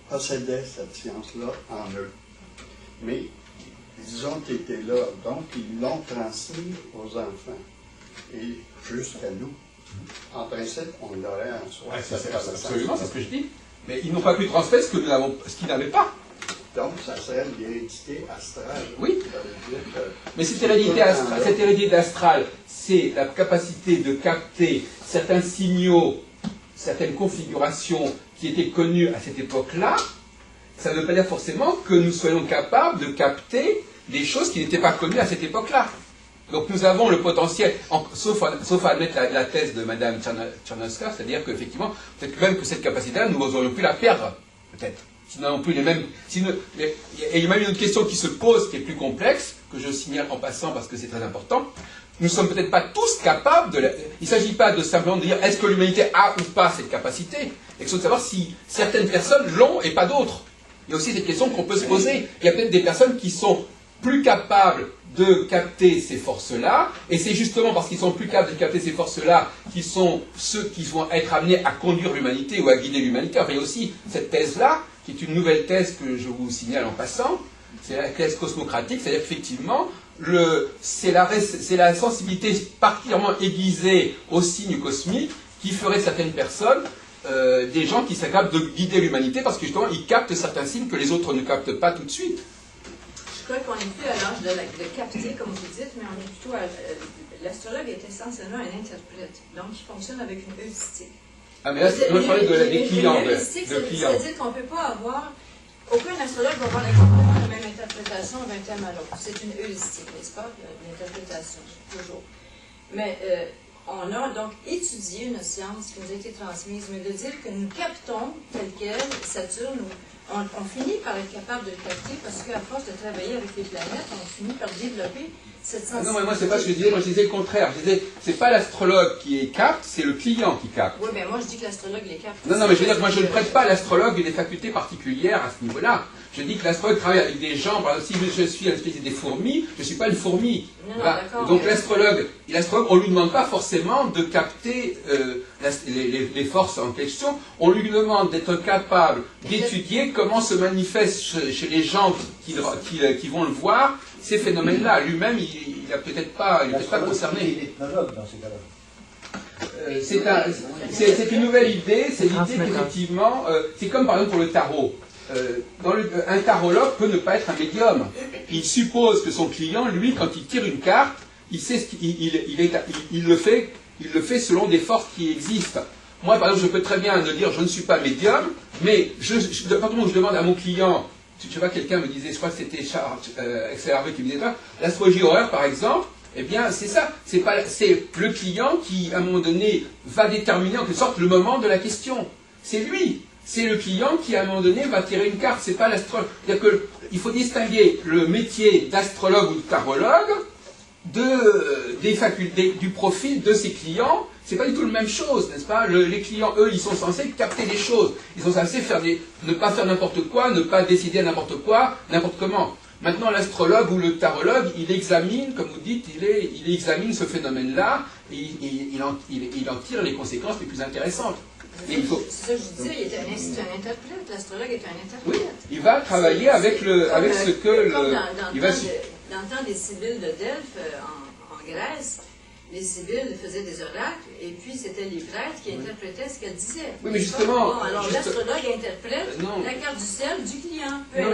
possédaient cette science-là en eux. Mais ils ont été là, donc ils l'ont transmis aux enfants. Et jusqu'à nous. En principe, on l'aurait en soi. Absolument, c'est ce que je dis. Mais ils n'ont pas pu transmettre ce qu'ils n'avaient pas. Donc, ça serait l'hérédité astrale. Oui. Ça veut dire que Mais cette hérédité astrale, c'est la capacité de capter certains signaux, certaines configurations qui étaient connues à cette époque-là. Ça ne veut pas dire forcément que nous soyons capables de capter des choses qui n'étaient pas connues à cette époque-là. Donc nous avons le potentiel, sauf à admettre la thèse de Mme Tchernowska, c'est-à-dire qu'effectivement, peut-être même que cette capacité-là, nous aurions pu la perdre, peut-être. Si nous n'avons plus les mêmes... et il y a même une autre question qui se pose, qui est plus complexe, que je signale en passant parce que c'est très important. Nous ne sommes peut-être pas tous capables de... Il ne s'agit pas de simplement de dire est-ce que l'humanité a ou pas cette capacité, et de savoir si certaines personnes l'ont et pas d'autres. Il y a aussi cette question qu'on peut se poser. Il y a peut-être des personnes qui sont plus capables de capter ces forces-là, et c'est justement parce qu'ils sont plus capables de capter ces forces-là qu'ils sont ceux qui vont être amenés à conduire l'humanité ou à guider l'humanité. Enfin, il y a aussi cette thèse-là, qui est une nouvelle thèse que je vous signale en passant, c'est la thèse cosmocratique, c'est-à-dire qu'effectivement, c'est la sensibilité particulièrement aiguisée aux signes cosmiques qui ferait certaines personnes des gens qui sont capables de guider l'humanité, parce que justement, ils captent certains signes que les autres ne captent pas tout de suite. Je crois qu'on n'est plus à l'âge de capter, comme vous dites, mais on est plutôt à... L'astrologue est essentiellement un interprète, donc il fonctionne avec une heuristique. Ah, mais là, on va parler des clients. C'est-à-dire qu'on ne peut pas avoir... Aucun astrologue va avoir exactement la même interprétation d'un thème à l'autre. C'est une heuristique, n'est-ce pas? L'interprétation, toujours. Mais on a donc étudié une science qui nous a été transmise, mais de dire que nous captons tel quel Saturne, on finit par être capable de le capter parce qu'à force de travailler avec les planètes, on finit par développer cette sensibilité. Non, mais moi, c'est pas ce que je disais, moi je disais le contraire. Je disais, c'est pas l'astrologue qui capte, c'est le client qui capte. Oui, mais moi je dis que l'astrologue les capte. Non, mais je veux dire que moi je ne prête pas à l'astrologue des facultés particulières à ce niveau-là. Je dis que l'astrologue travaille avec des gens, par exemple, si je suis à l'espèce des fourmis, je ne suis pas une fourmi. Non, d'accord. Donc l'astrologue, on ne lui demande pas forcément de capter les forces en question, on lui demande d'être capable d'étudier comment se manifestent chez les gens qui vont le voir ces phénomènes-là. Lui-même, il n'est peut-être pas concerné. Il est ethnologue dans ces C'est cas-là. une nouvelle idée, c'est l'idée qu'effectivement, c'est comme par exemple pour le tarot. Un tarologue peut ne pas être un médium. Il suppose que son client, lui, quand il tire une carte, il sait il le fait selon des forces qui existent. Moi, par exemple, je peux très bien me dire je ne suis pas médium, mais quand je demande à mon client, je vois quelqu'un me disait, je crois que c'était Axel qui me disait ça, l'astrologie horaire, par exemple, eh bien, c'est ça. C'est le client qui, à un moment donné, va déterminer en quelque sorte le moment de la question. C'est lui. C'est le client qui, à un moment donné, va tirer une carte. C'est pas l'astrologue. C'est-à-dire qu'il faut distinguer le métier d'astrologue ou de tarologue des facultés, du profil de ses clients. C'est pas du tout la même chose, n'est-ce pas? Les clients, eux, ils sont censés capter des choses. Ils sont censés ne pas faire n'importe quoi, ne pas décider n'importe quoi, n'importe comment. Maintenant, l'astrologue ou le tarologue, il examine, comme vous dites, il examine ce phénomène-là et il en tire les conséquences les plus intéressantes. C'est ça que je disais, c'est un interprète, l'astrologue est un interprète. Oui, il va travailler avec ce que... Dans le temps des Sibylles de Delphes, en Grèce, les Sibylles faisaient des oracles, et puis c'était les prêtres qui interprétaient ce qu'elles disaient. Oui, mais justement... Bon, alors l'astrologue interprète la carte du ciel du client. Non,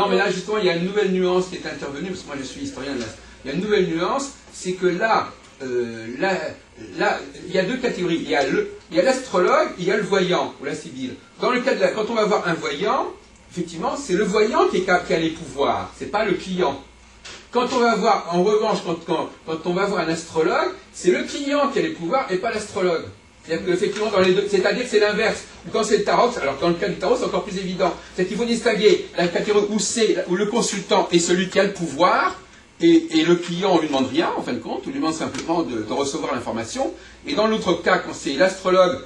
mais justement, il y a une nouvelle nuance qui est intervenue, parce que moi je suis historien de il y a une nouvelle nuance, c'est que là, il y a deux catégories. Il y a l'astrologue, il y a le voyant, ou la sibylle. Dans le cas quand on va voir un voyant, effectivement, c'est le voyant qui a les pouvoirs, c'est pas le client. Quand on va voir, en revanche, quand on va voir un astrologue, c'est le client qui a les pouvoirs et pas l'astrologue. C'est-à-dire qu'effectivement, c'est-à-dire que c'est l'inverse. Quand c'est le tarot, alors dans le cas du tarot, c'est encore plus évident. C'est qu'il faut distinguer la catégorie où le consultant est celui qui a le pouvoir, et le client, on ne lui demande rien, en fin de compte, on lui demande simplement de recevoir l'information. Et dans l'autre cas, quand c'est l'astrologue,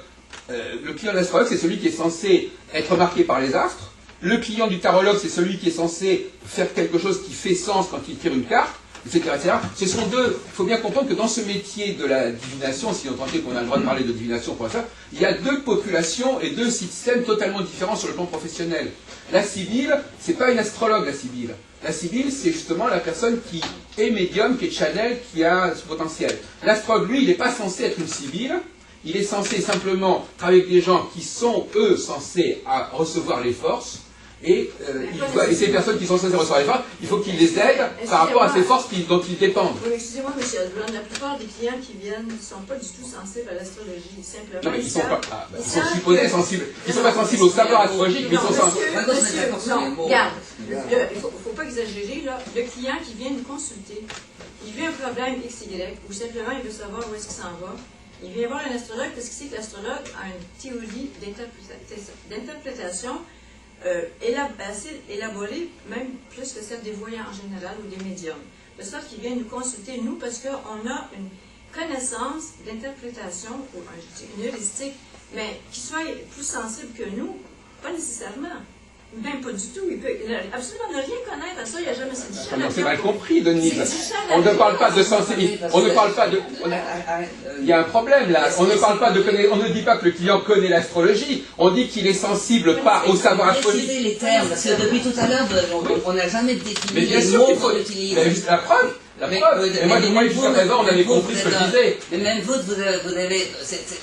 le client de l'astrologue, c'est celui qui est censé être marqué par les astres. Le client du tarologue, c'est celui qui est censé faire quelque chose qui fait sens quand il tire une carte, etc. etc. Ce sont deux. Il faut bien comprendre que dans ce métier de la divination, si on entend qu'on a le droit de parler de divination pour ça, il y a deux populations et deux systèmes totalement différents sur le plan professionnel. La sibylle, c'est pas une astrologue, la sibylle. La sibylle, c'est justement la personne qui est médium, qui est channel, qui a ce potentiel. L'astrologue, lui, il n'est pas censé être une sibylle. Il est censé simplement travailler avec des gens qui sont, eux, censés recevoir les forces. et ces personnes qui sont censées recevoir les forces, il faut qu'ils les aident par rapport à ces forces dont ils dépendent. Oui, excusez-moi, M. Adoulan, la plupart des clients qui viennent ne sont pas du tout sensibles à l'astrologie. Simplement, non, mais ils sont supposés sensibles. Ils ne sont pas sensibles au savoir astrologique, mais ils sont sensibles. Non, regarde, il ne faut pas exagérer, là. Le client qui vient nous consulter, il vit un problème XY, ou simplement il veut savoir où est-ce qu'il s'en va. Il vient voir un astrologue parce qu'il sait que l'astrologue a une théorie d'interprétation assez élaborée, même plus que celle des voyants en général ou des médiums. De sorte qu'il vient nous consulter, nous, parce qu'on a une connaissance d'interprétation, ou une heuristique, mais qui soit plus sensible que nous, pas nécessairement. Même pas du tout. Il peut absolument ne rien connaître à ça. Il n'y a jamais cette charlatan. C'est mal compris, Denise. On ne parle pas de sensibilité. On ne parle pas de. Il y a un problème là. On ne parle pas de connaître. On ne dit pas que le client connaît l'astrologie. On dit qu'il est sensible pas au savoir astrologique. Précisez les termes, parce que depuis tout à l'heure, on n'a jamais défini les mots qu'on utilise. Mais juste la preuve. Et moi, jusqu'à présent, on avait compris ce que je disais. Mais même vous avez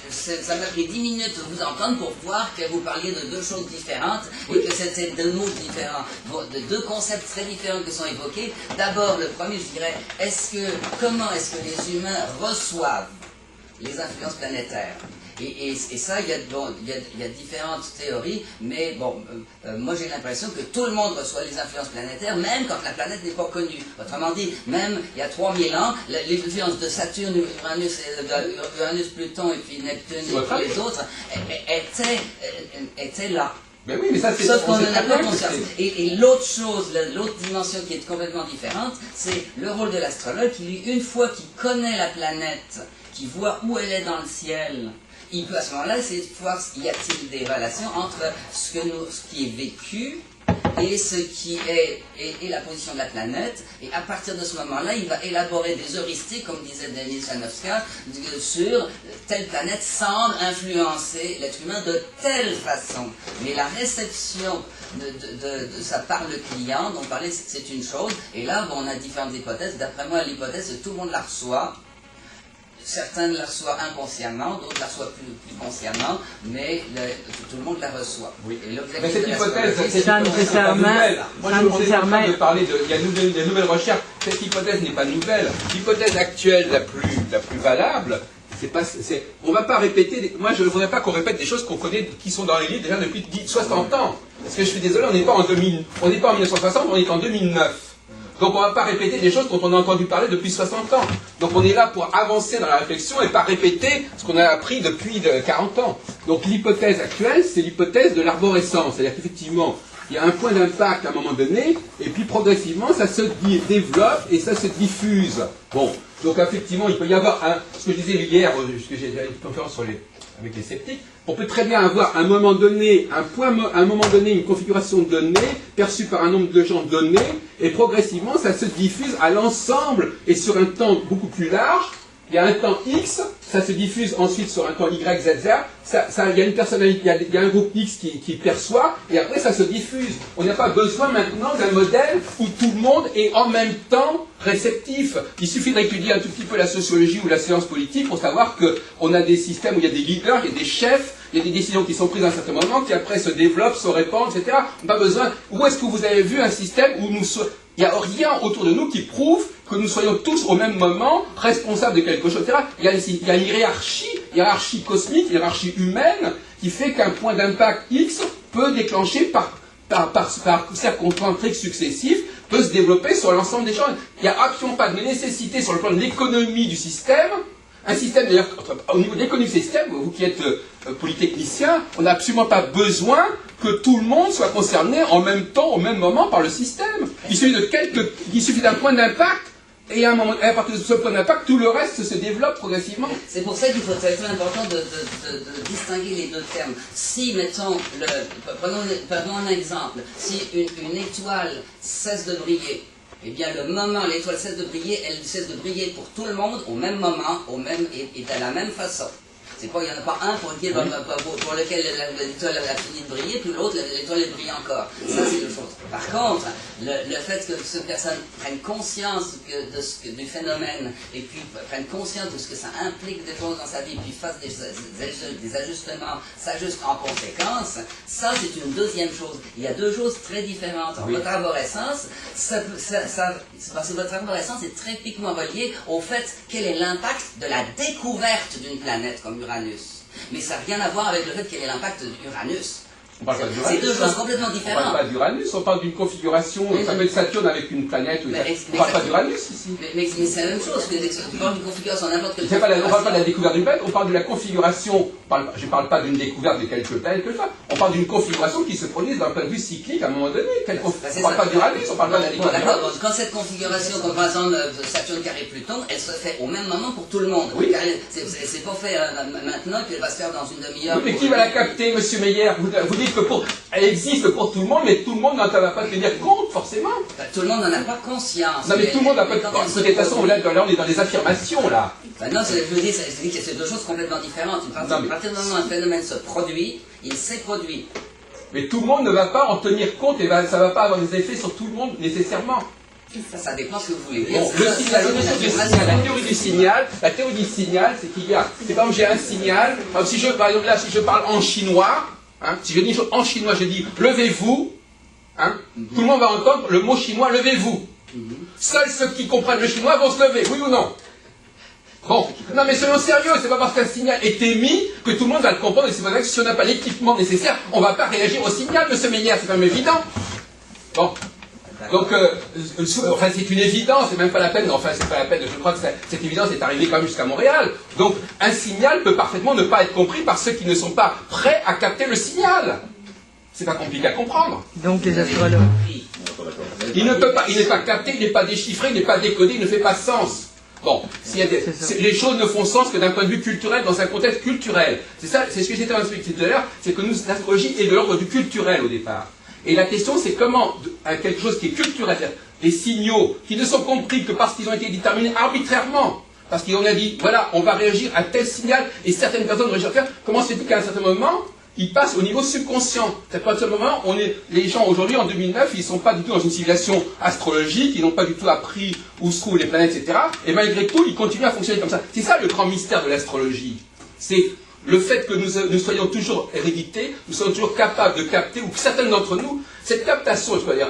ça m'a pris 10 minutes de vous entendre pour voir que vous parliez de deux choses différentes et que c'était deux mots différents, de deux concepts très différents qui sont évoqués. D'abord, le premier, je dirais, comment est-ce que les humains reçoivent les influences planétaires? Et ça, il y a différentes théories, mais bon, moi j'ai l'impression que tout le monde reçoit les influences planétaires, même quand la planète n'est pas connue. Autrement dit, même il y a 3000 ans, l'influence de Saturne, Uranus, Pluton et puis Neptune et puis les autres était là. Mais oui, mais ça, sauf qu'on n'en a pas conscience. Et l'autre chose, l'autre dimension qui est complètement différente, c'est le rôle de l'astrologue qui, lui, une fois qu'il connaît la planète, qui voit où elle est dans le ciel, il peut à ce moment-là essayer de voir y a-t-il des relations entre ce qui est vécu et ce qui est la position de la planète, et à partir de ce moment-là, il va élaborer des heuristiques, comme disait Denis Janowska, sur telle planète semble influencer l'être humain de telle façon. Mais la réception de ça par le client, dont on parlait, c'est une chose, et là, bon, on a différentes hypothèses. D'après moi, l'hypothèse, c'est que tout le monde la reçoit. Certains la reçoivent inconsciemment, d'autres la reçoivent plus consciemment, mais tout le monde la reçoit. Oui. Mais cette hypothèse, c'est pas nouvelle. Moi, je suis en train de parler il y a des nouvelles recherches. Cette hypothèse n'est pas nouvelle. L'hypothèse actuelle la plus valable, on ne va pas répéter. Moi, je ne voudrais pas qu'on répète des choses qu'on connaît, qui sont dans les livres déjà depuis 60 ans. Parce que je suis désolé, on n'est pas en 1960, on est en 2009. Donc on ne va pas répéter des choses dont on a entendu parler depuis 60 ans. Donc on est là pour avancer dans la réflexion et pas répéter ce qu'on a appris depuis 40 ans. Donc l'hypothèse actuelle, c'est l'hypothèse de l'arborescence. C'est-à-dire qu'effectivement, il y a un point d'impact à un moment donné, et puis progressivement, ça se développe et ça se diffuse. Bon, donc effectivement, il peut y avoir ce que je disais hier, parce que j'ai fait une conférence avec les sceptiques, on peut très bien avoir à un moment donné, une configuration de données perçue par un nombre de gens donné, et progressivement ça se diffuse à l'ensemble et sur un temps beaucoup plus large. Il y a un temps X, ça se diffuse ensuite sur un temps Y, Z, Z. Il y a une personnalité, il y a un groupe X qui perçoit, et après ça se diffuse. On n'a pas besoin maintenant d'un modèle où tout le monde est en même temps réceptif. Il suffit d'étudier un tout petit peu la sociologie ou la science politique pour savoir qu'on a des systèmes où il y a des leaders, il y a des chefs, il y a des décisions qui sont prises à un certain moment, qui après se développent, se répandent, etc. On n'a pas besoin. Où est-ce que vous avez vu un système où il n'y a rien autour de nous qui prouve que nous soyons tous au même moment responsables de quelque chose, etc. Il y a une hiérarchie cosmique, une hiérarchie humaine, qui fait qu'un point d'impact X peut déclencher par circonstances successives, peut se développer sur l'ensemble des choses. Il n'y a absolument pas de nécessité sur le plan de l'économie du système. Un système, d'ailleurs, au niveau de l'économie du système, vous qui êtes polytechnicien, on n'a absolument pas besoin que tout le monde soit concerné en même temps, au même moment par le système. Il suffit d'un point d'impact, et à partir de ce point d'impact, tout le reste se développe progressivement. C'est pour ça qu'il faut être très important de distinguer les deux termes. Si, mettons, prenons un exemple, si une étoile cesse de briller, eh bien, le moment où l'étoile cesse de briller, elle cesse de briller pour tout le monde au même moment, et de la même façon. C'est pas, il n'y en a pas un pour lequel l'étoile a fini de briller, puis l'autre, l'étoile brille encore. Ça, c'est une chose. Par contre, le fait que cette personne prenne conscience du phénomène, et puis prenne conscience de ce que ça implique des choses dans sa vie, puis fasse des ajustements, s'ajuste en conséquence, ça, c'est une deuxième chose. Il y a deux choses très différentes. Alors, votre arborescence, parce que votre arborescence est très piquement reliée au fait quel est l'impact de la découverte d'une planète comme Uranus. Mais ça n'a rien à voir avec le fait quel est l'impact d'Uranus. C'est deux choses complètement différentes. On ne parle pas d'Uranus, on parle d'une configuration, ça peut être Saturne avec une planète. On ne parle pas d'Uranus ici. Mais c'est la même chose, tu parles d'une configuration n'importe quelle. On ne parle pas de la découverte d'une planète, on parle de la configuration. Je ne parle pas d'une découverte de quelques planètes que ça. On parle d'une configuration qui se produit d'un point de vue cyclique à un moment donné. On ne parle pas d'Uranus, on ne parle pas de la découverte d'Uranus. D'accord, quand cette configuration, comme par exemple Saturne carré Pluton, elle se fait au même moment pour tout le monde. Oui. C'est pas fait maintenant, puis elle va se faire dans une demi-heure. Mais qui va la capter, monsieur Meyer? Vous dites que elle existe pour tout le monde, mais tout le monde n'en va pas tenir compte, forcément. Tout le monde n'en a pas conscience. Non, mais tout le monde n'a pas conscience. De toute façon, là, on est dans des affirmations, là. Non, je veux dire, que c'est deux choses complètement différentes. À partir du moment où un phénomène se produit, il s'est produit. Mais tout le monde ne va pas en tenir compte, et ça ne va pas avoir des effets sur tout le monde, nécessairement. Ça dépend ce que vous voulez dire. Bon, le signal, la théorie du signal, c'est qu'il y a, c'est comme j'ai un signal, par exemple là, si je parle en chinois, si je dis en chinois, je dis levez-vous, tout le monde va entendre le mot chinois levez-vous. Seuls ceux qui comprennent le chinois vont se lever, oui ou non? Bon, non mais soyons sérieux, c'est pas parce qu'un signal est émis que tout le monde va le comprendre, et c'est pour ça que si on n'a pas l'équipement nécessaire, on ne va pas réagir au signal, monsieur Meyer, c'est quand même évident. Bon. Donc, c'est une évidence, c'est même pas la peine, c'est pas la peine, je crois que cette évidence est arrivée quand même jusqu'à Montréal. Donc, un signal peut parfaitement ne pas être compris par ceux qui ne sont pas prêts à capter le signal. C'est pas compliqué à comprendre. Donc, les astrologues. Il n'est pas capté, il n'est pas déchiffré, il n'est pas décodé, il ne fait pas sens. Bon, les choses ne font sens que d'un point de vue culturel, dans un contexte culturel. C'est ça, c'est ce que j'étais en train d'expliquer tout à l'heure, c'est que l'astrologie est de l'ordre du culturel au départ. Et la question, c'est comment quelque chose qui est culturel, des signaux qui ne sont compris que parce qu'ils ont été déterminés arbitrairement, parce qu'on a dit, voilà, on va réagir à tel signal, et certaines personnes réagissent à faire, comment se fait-il qu'à un certain moment, ils passent au niveau subconscient? C'est pas à ce moment, les gens aujourd'hui, en 2009, ils ne sont pas du tout dans une civilisation astrologique, ils n'ont pas du tout appris où se trouvent les planètes, etc. Et malgré tout, ils continuent à fonctionner comme ça. C'est ça le grand mystère de l'astrologie. C'est le fait que nous soyons toujours hérédités, nous soyons toujours capables de capter, ou que certains d'entre nous, cette captation, je dois dire,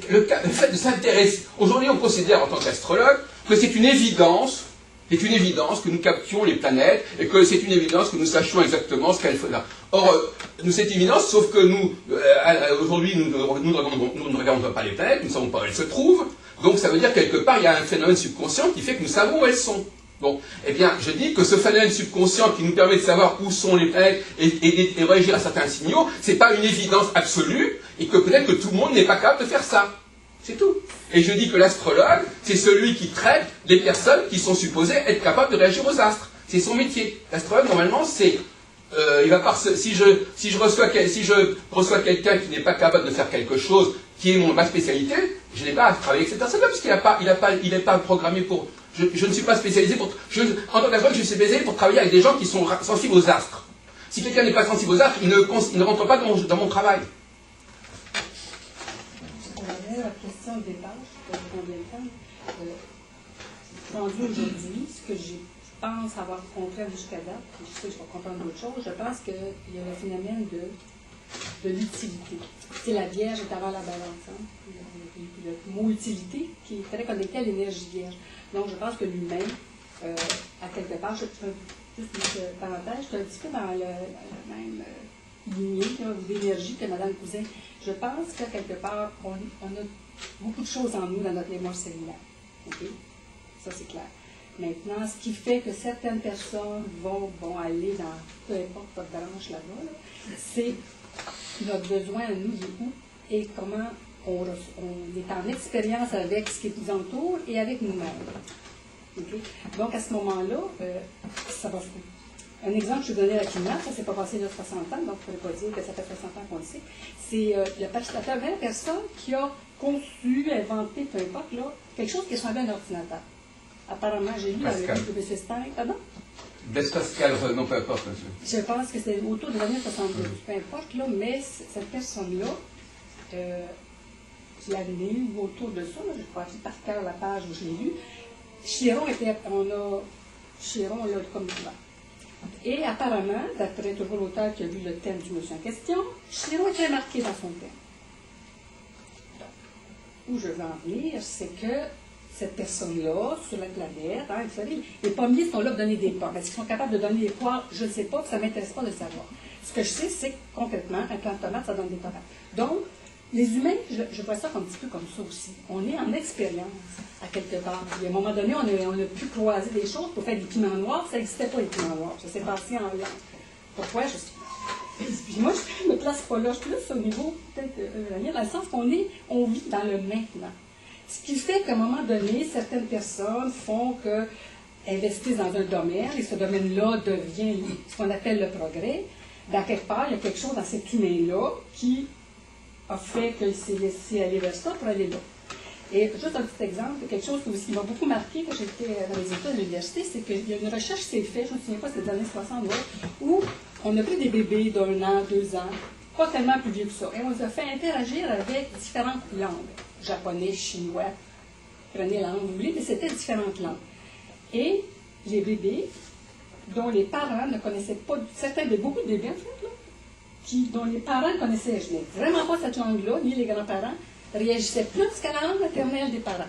le fait de s'intéresser. Aujourd'hui, on considère en tant qu'astrologue que c'est une évidence que nous captions les planètes, et que c'est une évidence que nous sachions exactement ce qu'elles font là. Or, c'est une évidence, sauf que nous, aujourd'hui, nous ne regardons pas les planètes, nous ne savons pas où elles se trouvent, donc ça veut dire quelque part, il y a un phénomène subconscient qui fait que nous savons où elles sont. Bon, eh bien, je dis que ce phénomène subconscient qui nous permet de savoir où sont les planètes et réagir à certains signaux, c'est pas une évidence absolue, et que peut-être que tout le monde n'est pas capable de faire ça. C'est tout. Et je dis que l'astrologue, c'est celui qui traite les personnes qui sont supposées être capables de réagir aux astres. C'est son métier. L'astrologue, normalement, c'est... si je reçois quelqu'un qui n'est pas capable de faire quelque chose qui est ma spécialité, je n'ai pas à travailler avec cette personne-là, puisqu'il n'est pas programmé pour... Je ne suis pas spécialisé pour... en tant qu'astrologue, je suis spécialisé pour travailler avec des gens qui sont sensibles aux astres. Si quelqu'un n'est pas sensible aux astres, il ne rentre pas dans mon travail. La question au départ, je ne sais pas combien de temps, rendu aujourd'hui, ce que je pense avoir compris jusqu'à date, puis je sais que je vais comprendre d'autres choses, je pense qu'il y a le phénomène de l'utilité. C'est la Vierge est avant la Balance. Hein? Le mot utilité qui est très connecté à l'énergie vierge. Donc je pense que l'humain, à quelque part, juste une parenthèse, je suis un petit peu dans la même lignée d'énergie que Mme Cousin. Je pense que quelque part, on a beaucoup de choses en nous dans notre mémoire cellulaire. Okay? Ça, c'est clair. Maintenant, ce qui fait que certaines personnes vont aller dans peu importe votre branche là-bas, c'est notre besoin à nous, du coup, et comment on est en expérience avec ce qui nous entoure et avec nous-mêmes. Okay? Donc, à ce moment-là, ça va. Un exemple, je vais donner rapidement, ça ne s'est pas passé il y a 60 ans, donc je ne pourrais pas dire que ça fait 60 ans qu'on le sait. C'est la première personne qui a conçu, inventé, peu importe, là, quelque chose qui ressemblait à un ordinateur. Apparemment, j'ai lu dans le livre de M. Stein. Ah non? Blaise Pascal, non, peu importe, monsieur. Je pense que c'est autour des années 72, peu importe, là, mais cette personne-là, je l'avais lu autour de ça, là, je crois par cœur la page où je l'ai lu. Chiron, on l'a comme souvent. Et apparemment, d'après toujours l'auteur qui a vu le thème du monsieur en question, Chiron est très marqué dans son thème. Où je veux en venir, c'est que cette personne-là, sur la planète, hein, vous savez, les pommiers sont là pour donner des pommes. Est-ce qu'ils sont capables de donner des poires? Je ne sais pas, ça ne m'intéresse pas de le savoir. Ce que je sais, c'est que concrètement, un plant de tomate, ça donne des tomates. Donc, les humains, je vois ça un petit peu comme ça aussi. On est en expérience, à quelque part. Et à un moment donné, on a pu croiser des choses pour faire des piments noirs. Ça n'existait pas, les piments noirs. Ça s'est passé en Hollande. Pourquoi? Je sais. Puis moi, je ne me place pas là. Je suis plus au niveau, peut-être, dans le sens qu'on vit dans le maintenant. Ce qui fait qu'à un moment donné, certaines personnes investissent dans un domaine, et ce domaine-là devient ce qu'on appelle le progrès. Dans quelque part, il y a quelque chose dans cet humain-là qui a fait qu'il s'est laissé aller vers ça pour aller là. Et juste un petit exemple, quelque chose qui m'a beaucoup marqué quand j'étais dans les études à l'université, c'est qu'il y a une recherche qui s'est faite, je ne me souviens pas, c'était des années 60, où on a pris des bébés d'1 an, 2 ans, pas tellement plus vieux que ça, et on les a fait interagir avec différentes langues, japonais, chinois, prenez la langue que vous voulez, mais c'était différentes langues. Et les bébés, dont les parents ne connaissaient pas, beaucoup de bébés en fait, là, dont les parents connaissaient vraiment pas cette langue-là, ni les grands-parents, réagissaient plus qu'à la langue maternelle des parents.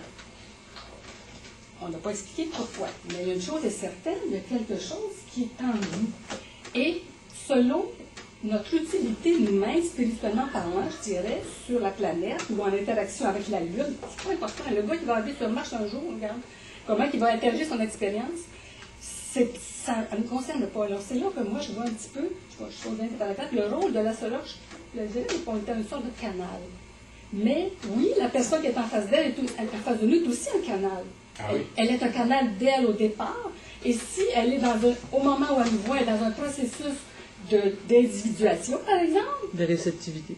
On n'a pas expliqué pourquoi, mais il y a une chose est certaine, il y a quelque chose qui est en nous. Et selon notre utilité nous-mêmes, spirituellement parlant, je dirais, sur la planète ou en interaction avec la Lune, c'est pas important. Le gars qui va aller sur Mars un jour, regarde, comment il va interagir son expérience, ça ne me concerne pas. Alors c'est là que moi je vois un petit peu, je suis bien par la tête, le rôle de l'astrologue, je dirais qu'on est une sorte de canal. Mais oui, la personne qui est en face d'elle, en face de nous, est aussi un canal. Ah oui. Elle est un canal d'elle au départ, et si elle est au moment où elle nous voit, elle est dans un processus d'individuation, par exemple. De réceptivité.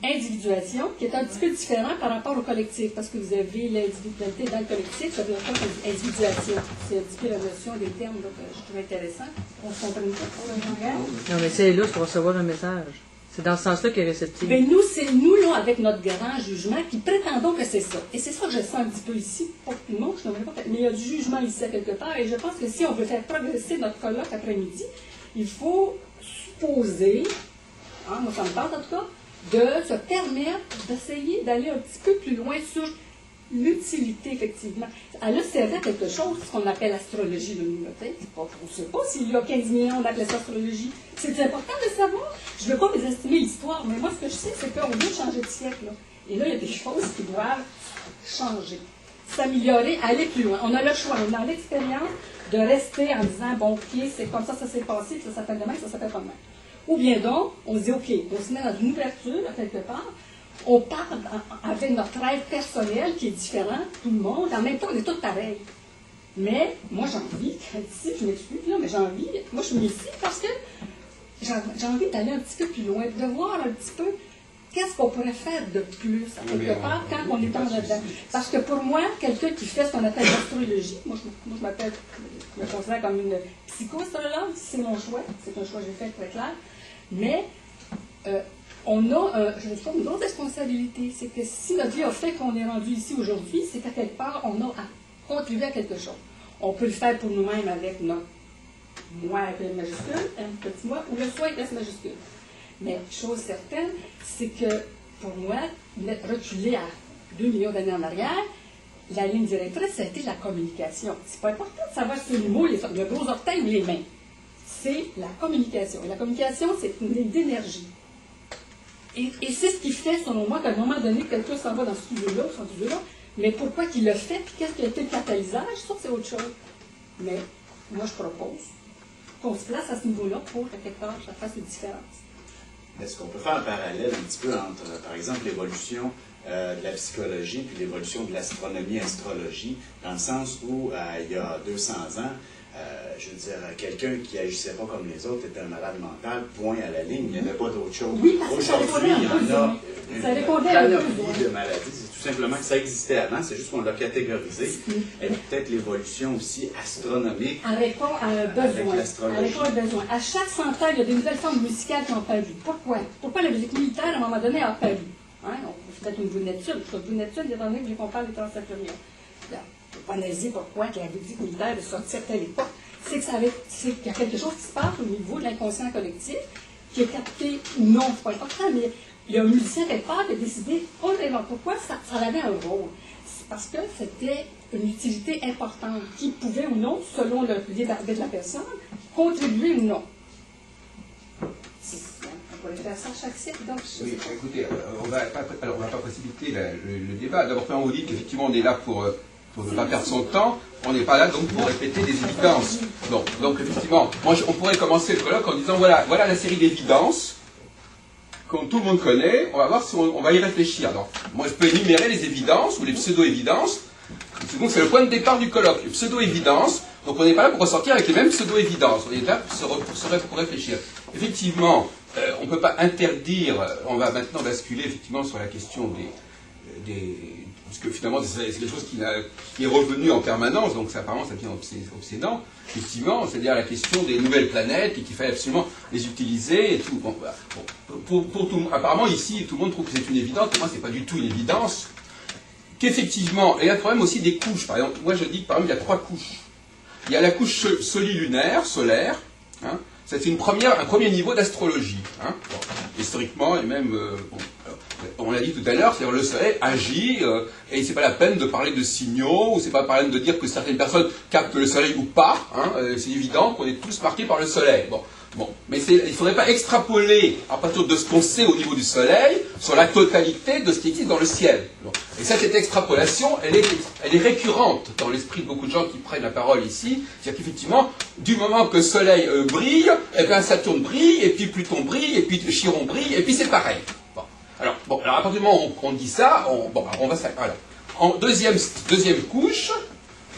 Individuation, qui est un petit peu différent par rapport au collectif, parce que vous avez l'individualité dans le collectif, ça veut dire quoi, individuation. C'est un petit peu la notion des termes là, que je trouve intéressant. On se comprend pas. Non, mais c'est là pour recevoir un message. C'est dans ce sens-là qu'elle est réceptive. Mais nous, c'est nous, là, avec notre grand jugement, qui prétendons que c'est ça. Et c'est ça que je sens un petit peu ici. Non, je ne sais pas, mais il y a du jugement ici à quelque part. Et je pense que si on veut faire progresser notre colloque après-midi, il faut supposer, moi ça me parle en tout cas, de se permettre d'essayer d'aller un petit peu plus loin sur l'utilité, effectivement. Elle a servi à quelque chose, ce qu'on appelle l'astrologie de l'humanité. On ne sait pas s'il y a 15 millions on appelle ça astrologie. C'est important de savoir. Je ne veux pas mésestimer l'histoire, mais moi, ce que je sais, c'est qu'on vient de changer de siècle. Là. Et là, il y a des choses qui doivent changer, s'améliorer, aller plus loin. On a le choix, on a l'expérience de rester en disant, bon, ok, c'est comme ça s'est passé, ça s'appelle demain, ça s'appelle pas demain. Ou bien donc, on se dit, ok, on se met dans une ouverture, à quelque part, on parle avec notre rêve personnel qui est différent, tout le monde, en même temps, on est tous pareils. Mais, moi, j'ai envie, ici, je m'excuse, là, mais j'ai envie, moi, je suis ici parce que j'ai envie d'aller un petit peu plus loin, de voir un petit peu qu'est-ce qu'on pourrait faire de plus, à quelque part, quand on est en dedans. Parce que pour moi, quelqu'un qui fait ce qu'on appelle l'astrologie, moi, je me considère comme une psycho-astrologue, c'est mon choix, c'est un choix que j'ai fait très clair, mais on a une grosse responsabilité, c'est que si notre vie a fait qu'on est rendu ici aujourd'hui, c'est qu'à quelque part, on a à contribuer à quelque chose. On peut le faire pour nous-mêmes avec notre moi avec un majuscule, un petit moi, ou le soi avec S majuscule. Mais chose certaine, c'est que pour moi, reculer à 2 millions d'années en arrière, la ligne directrice, ça a été la communication. C'est pas important de savoir si c'est les mots, le gros orteil ou les mains. C'est la communication. Et la communication, c'est une ligne d'énergie. Et c'est ce qui fait, selon moi, qu'à un moment donné, quelqu'un s'en va dans ce studio-là, ou ce studio-là, mais pourquoi qu'il le fait, puis qu'est-ce qui a été le catalysage, ça, c'est autre chose. Mais moi, je propose qu'on se place à ce niveau-là pour que quelque part, ça fasse une différence. Est-ce qu'on peut faire un parallèle un petit peu entre, par exemple, l'évolution de la psychologie puis l'évolution de l'astronomie-astrologie, dans le sens où, il y a 200 ans, je veux dire, quelqu'un qui agissait pas comme les autres était un malade mental, point à la ligne, il n'y avait pas d'autre chose. Oui, parce que ça Aujourd'hui, il y en a ça une répondait à un panoplie de maladies. C'est tout simplement que ça existait avant, c'est juste qu'on l'a catégorisé. Et peut-être l'évolution aussi astronomique. Elle répond à un besoin. l'astrologie. Elle répond à un besoin. À chaque 100 ans, il y a des nouvelles formes musicales qui ont paru. Pourquoi? Pourquoi la musique militaire, à un moment donné, a paru? Hein? C'est peut-être une bout d'étude. Une bout d'étude, étant donné que qu'on parle des transactoriens. On ne peut pas analyser pourquoi la musique militaire est sortie à telle époque. C'est qu'il y a quelque chose qui se passe au niveau de l'inconscient collectif, qui est capté ou non, c'est pas important, mais il y a un musicien quelque part qui a décidé, oh, pourquoi ça avait un rôle? C'est parce que c'était une utilité importante, qui pouvait ou non, selon le lieu d'arrivée de la personne, contribuer ou non. On pourrait faire ça chaque siècle, donc. Oui, écoutez, on va pas précipiter le débat. D'abord, quand vous dites qu'effectivement on est là pour ne pas perdre son temps, on n'est pas là donc pour répéter des évidences. Bon, donc effectivement, on pourrait commencer le colloque en disant voilà la série d'évidences que tout le monde connaît, on va voir si on va y réfléchir. Alors, moi je peux énumérer les évidences ou les pseudo-évidences, donc c'est le point de départ du colloque, les pseudo-évidences, donc on n'est pas là pour ressortir avec les mêmes pseudo-évidences, on est là pour réfléchir. Effectivement, on ne peut pas interdire, on va maintenant basculer effectivement sur la question parce que finalement c'est quelque chose qui est revenu en permanence, donc ça, apparemment ça devient obsédant, effectivement, c'est-à-dire la question des nouvelles planètes et qu'il fallait absolument les utiliser et tout. Bon, apparemment ici tout le monde trouve que c'est une évidence, pour moi c'est pas du tout une évidence, qu'effectivement, et il y a le problème aussi des couches, par exemple, moi je dis que par exemple il y a 3 couches. Il y a la couche solilunaire, solaire, hein, c'est un premier niveau d'astrologie, hein, bon, historiquement et même... on l'a dit tout à l'heure, c'est-à-dire le soleil agit, et c'est pas la peine de parler de signaux, ou c'est pas la peine de dire que certaines personnes captent le soleil ou pas, hein, c'est évident qu'on est tous marqués par le soleil. Bon, mais il ne faudrait pas extrapoler à partir de ce qu'on sait au niveau du soleil sur la totalité de ce qui existe dans le ciel. Bon. Et cette extrapolation, elle est récurrente dans l'esprit de beaucoup de gens qui prennent la parole ici, c'est-à-dire qu'effectivement, du moment que le soleil brille, et bien Saturne brille, et puis Pluton brille, et puis Chiron brille, et puis c'est pareil. Alors, à partir du moment où on dit ça, on va ça. Alors, en deuxième couche,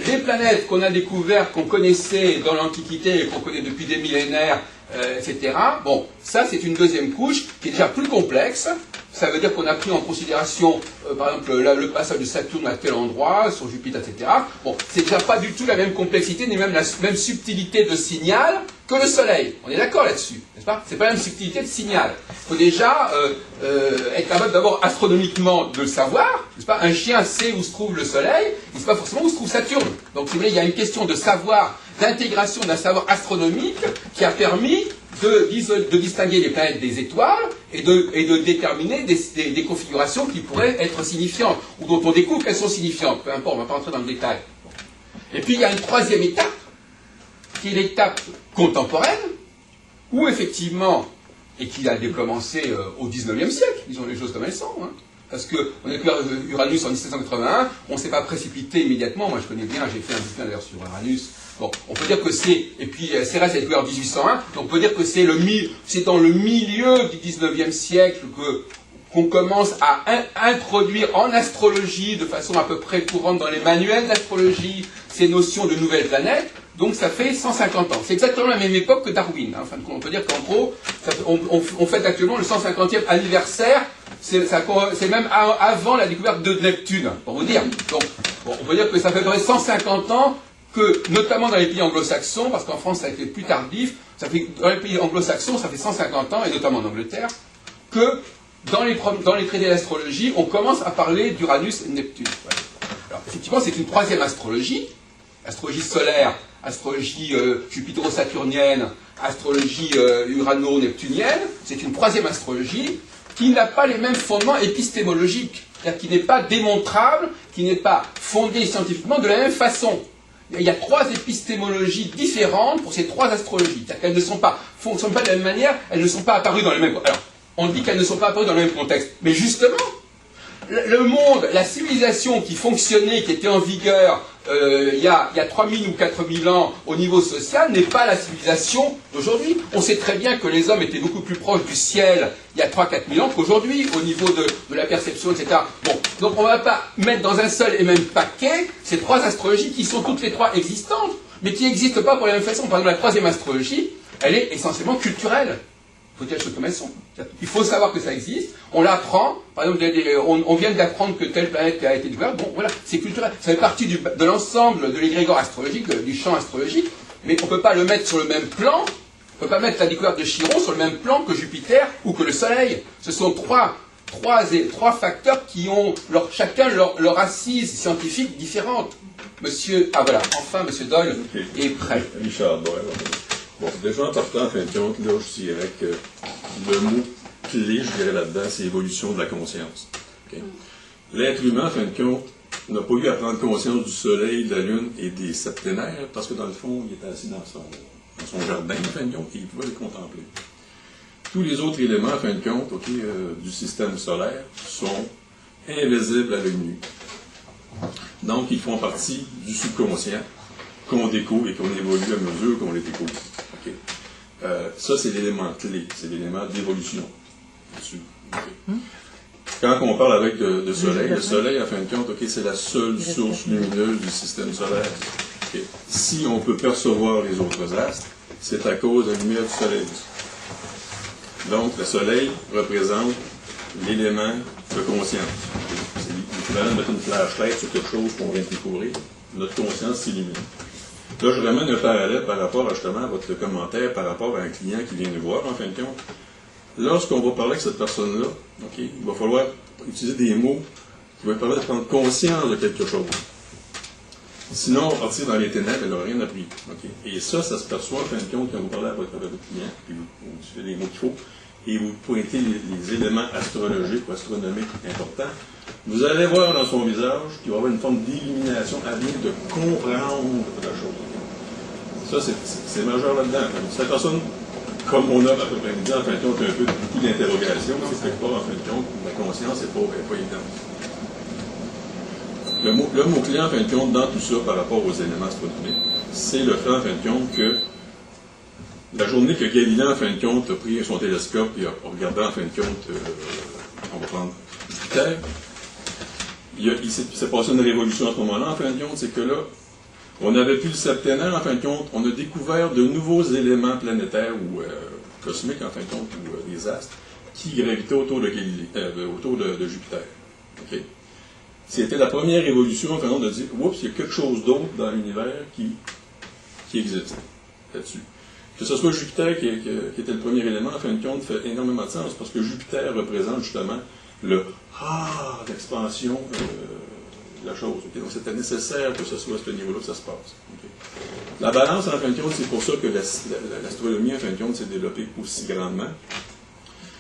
les planètes qu'on a découvertes, qu'on connaissait dans l'Antiquité et qu'on connaît depuis des millénaires, etc. Bon, ça c'est une deuxième couche qui est déjà plus complexe. Ça veut dire qu'on a pris en considération, par exemple, le passage de Saturne à tel endroit, sur Jupiter, etc. Bon, c'est déjà pas du tout la même complexité, ni même la même subtilité de signal que le Soleil. On est d'accord là-dessus, n'est-ce pas? C'est pas la même subtilité de signal. Il faut déjà être capable d'abord astronomiquement de le savoir, n'est-ce pas? Un chien sait où se trouve le Soleil, il ne sait pas forcément où se trouve Saturne. Donc, si vous voulez, il y a une question de savoir, d'intégration d'un savoir astronomique qui a permis de distinguer les planètes des étoiles et de déterminer des configurations qui pourraient être signifiantes, ou dont on découvre qu'elles sont signifiantes. Peu importe, on ne va pas rentrer dans le détail. Et puis il y a une troisième étape, qui est l'étape contemporaine, où effectivement, et qui a commencé au XIXe siècle, disons les choses comme elles sont, hein, parce qu'on a découvert Uranus en 1781, on ne s'est pas précipité immédiatement, moi je connais bien, j'ai fait un bouquin d'ailleurs sur Uranus. Bon, on peut dire que c'est, et puis Cérès a découvert en 1801, donc on peut dire que c'est dans le milieu du 19e siècle qu'on commence à introduire en astrologie, de façon à peu près courante dans les manuels d'astrologie, ces notions de nouvelles planètes. Donc ça fait 150 ans. C'est exactement la même époque que Darwin. Hein. En fin de compte, on peut dire qu'en gros, on fête actuellement le 150e anniversaire. C'est même avant la découverte de Neptune, pour vous dire. Donc, bon, on peut dire que ça fait à peu près 150 ans que, notamment dans les pays anglo-saxons, parce qu'en France ça a été plus tardif, dans les pays anglo-saxons ça fait 150 ans, et notamment en Angleterre, que dans les traités d'astrologie, on commence à parler d'Uranus et de Neptune. Voilà. Alors effectivement, c'est une troisième astrologie, astrologie solaire, astrologie jupitero-saturnienne, astrologie urano-neptunienne, c'est une troisième astrologie qui n'a pas les mêmes fondements épistémologiques, c'est-à-dire qui n'est pas démontrable, qui n'est pas fondée scientifiquement de la même façon. Il y a 3 épistémologies différentes pour ces 3 astrologies. C'est-à-dire qu'elles ne fonctionnent pas de la même manière, elles ne sont pas apparues dans le même... Alors, on dit qu'elles ne sont pas apparues dans le même contexte. Mais justement, le monde, la civilisation qui fonctionnait, qui était en vigueur il y a 3000 ou 4000 ans au niveau social, n'est pas la civilisation d'aujourd'hui. On sait très bien que les hommes étaient beaucoup plus proches du ciel il y a 3-4 000 ans qu'aujourd'hui, au niveau de la perception, etc. Bon, donc on ne va pas mettre dans un seul et même paquet ces 3 astrologies qui sont toutes les 3 existantes, mais qui n'existent pas pour la même façon. Par exemple, la troisième astrologie, elle est essentiellement culturelle. Il faut dire les choses comme elles sont. Il faut savoir que ça existe, on l'apprend, par exemple, on vient d'apprendre que telle planète a été découverte, bon voilà, c'est culturel. Ça fait partie de l'ensemble de l'égrégore astrologique, du champ astrologique, mais on ne peut pas le mettre sur le même plan, on ne peut pas mettre la découverte de Chiron sur le même plan que Jupiter ou que le Soleil. Ce sont trois facteurs qui ont chacun leur assise scientifique différente. Ah voilà, enfin Monsieur Doyle est prêt. Richard Doyle. Bon, déjà en partant, en fin de compte, là, je dirais que le mot clé, je dirais là-dedans, c'est évolution de la conscience. Okay? L'être humain, en fin de compte, n'a pas eu à prendre conscience du soleil, de la lune et des septénaires, parce que dans le fond, il était assis dans son jardin, en fin de compte, et il pouvait les contempler. Tous les autres éléments, en fin de compte, du système solaire sont invisibles à l'œil nu. Donc, ils font partie du subconscient qu'on découvre et qu'on évolue à mesure qu'on les découvre. Okay. Ça, c'est l'élément clé, c'est l'élément d'évolution. Okay. Quand on parle avec de soleil, le soleil, en fin de compte, c'est la seule source lumineuse du système solaire. Okay. Si on peut percevoir les autres astres, c'est à cause de la lumière du soleil. Donc, le soleil représente l'élément de conscience. C'est l'équivalent de mettre une flashlight sur quelque chose qu'on vient de découvrir. Notre conscience s'illumine. Là, je ramène un parallèle par rapport justement à votre commentaire, par rapport à un client qui vient nous voir, en fin de compte. Lorsqu'on va parler avec cette personne-là, il va falloir utiliser des mots qui vont permettre de prendre conscience de quelque chose. Sinon, on va partir dans les ténèbres, elle n'aura rien appris. Okay? Et ça se perçoit en fin de compte quand vous parlez avec votre client, puis vous utilisez les mots qu'il faut, et vous pointez les éléments astrologiques ou astronomiques importants. Vous allez voir dans son visage qu'il va y avoir une forme d'illumination à venir de comprendre la chose. Ça, c'est majeur là-dedans. Cette personne, comme on a à peu près dit, en fin de compte, un peu beaucoup d'interrogations, c'est quelque part, en fin de compte, la conscience n'est pas évidente. Le mot-clé, en fin de compte, dans tout ça, par rapport aux éléments astronomiques, c'est le fait, en fin de compte, que la journée que Galilée, en fin de compte, a pris son télescope et a regardé, en fin de compte, on va prendre Jupiter, il s'est passé une révolution à ce moment-là, en fin de compte, c'est que là, on n'avait plus le septénaire, en fin de compte, on a découvert de nouveaux éléments planétaires ou cosmiques, en fin de compte, ou des astres, qui gravitaient autour de Galilée, autour de Jupiter. Okay? C'était la première évolution, en fin de compte, de dire, oups, il y a quelque chose d'autre dans l'univers qui existe là-dessus. Que ce soit Jupiter qui était le premier élément, en fin de compte, fait énormément de sens, parce que Jupiter représente justement l'expansion de la chose. Okay? Donc c'était nécessaire que ce soit à ce niveau-là que ça se passe. Okay? La balance, en fin de compte, c'est pour ça que l'astronomie, en fin de compte, s'est développée aussi grandement.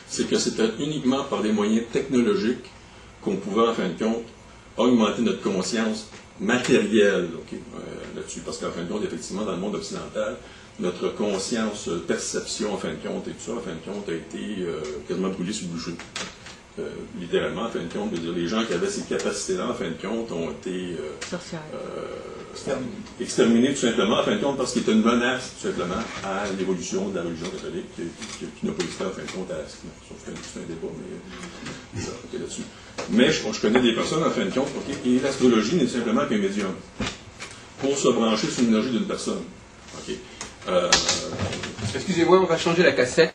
C'est que c'était uniquement par des moyens technologiques qu'on pouvait, en fin de compte, augmenter notre conscience matérielle là-dessus. Parce qu'en fin de compte, effectivement, dans le monde occidental, notre conscience, perception, en fin de compte, et tout ça, en fin de compte, a été quasiment brûlée sous le bûcher. Littéralement, en fin de compte, les gens qui avaient ces capacités-là, en fin de compte, ont été exterminés tout simplement, en fin de compte, parce qu'ils étaient une menace, tout simplement, à l'évolution de la religion catholique, qui n'a pas existé, en fin de compte, sauf que c'est un débat, mais ça, là-dessus. Mais je connais des personnes, en fin de compte, et l'astrologie n'est simplement qu'un médium pour se brancher sur l'énergie d'une personne. Excusez-moi, on va changer la cassette.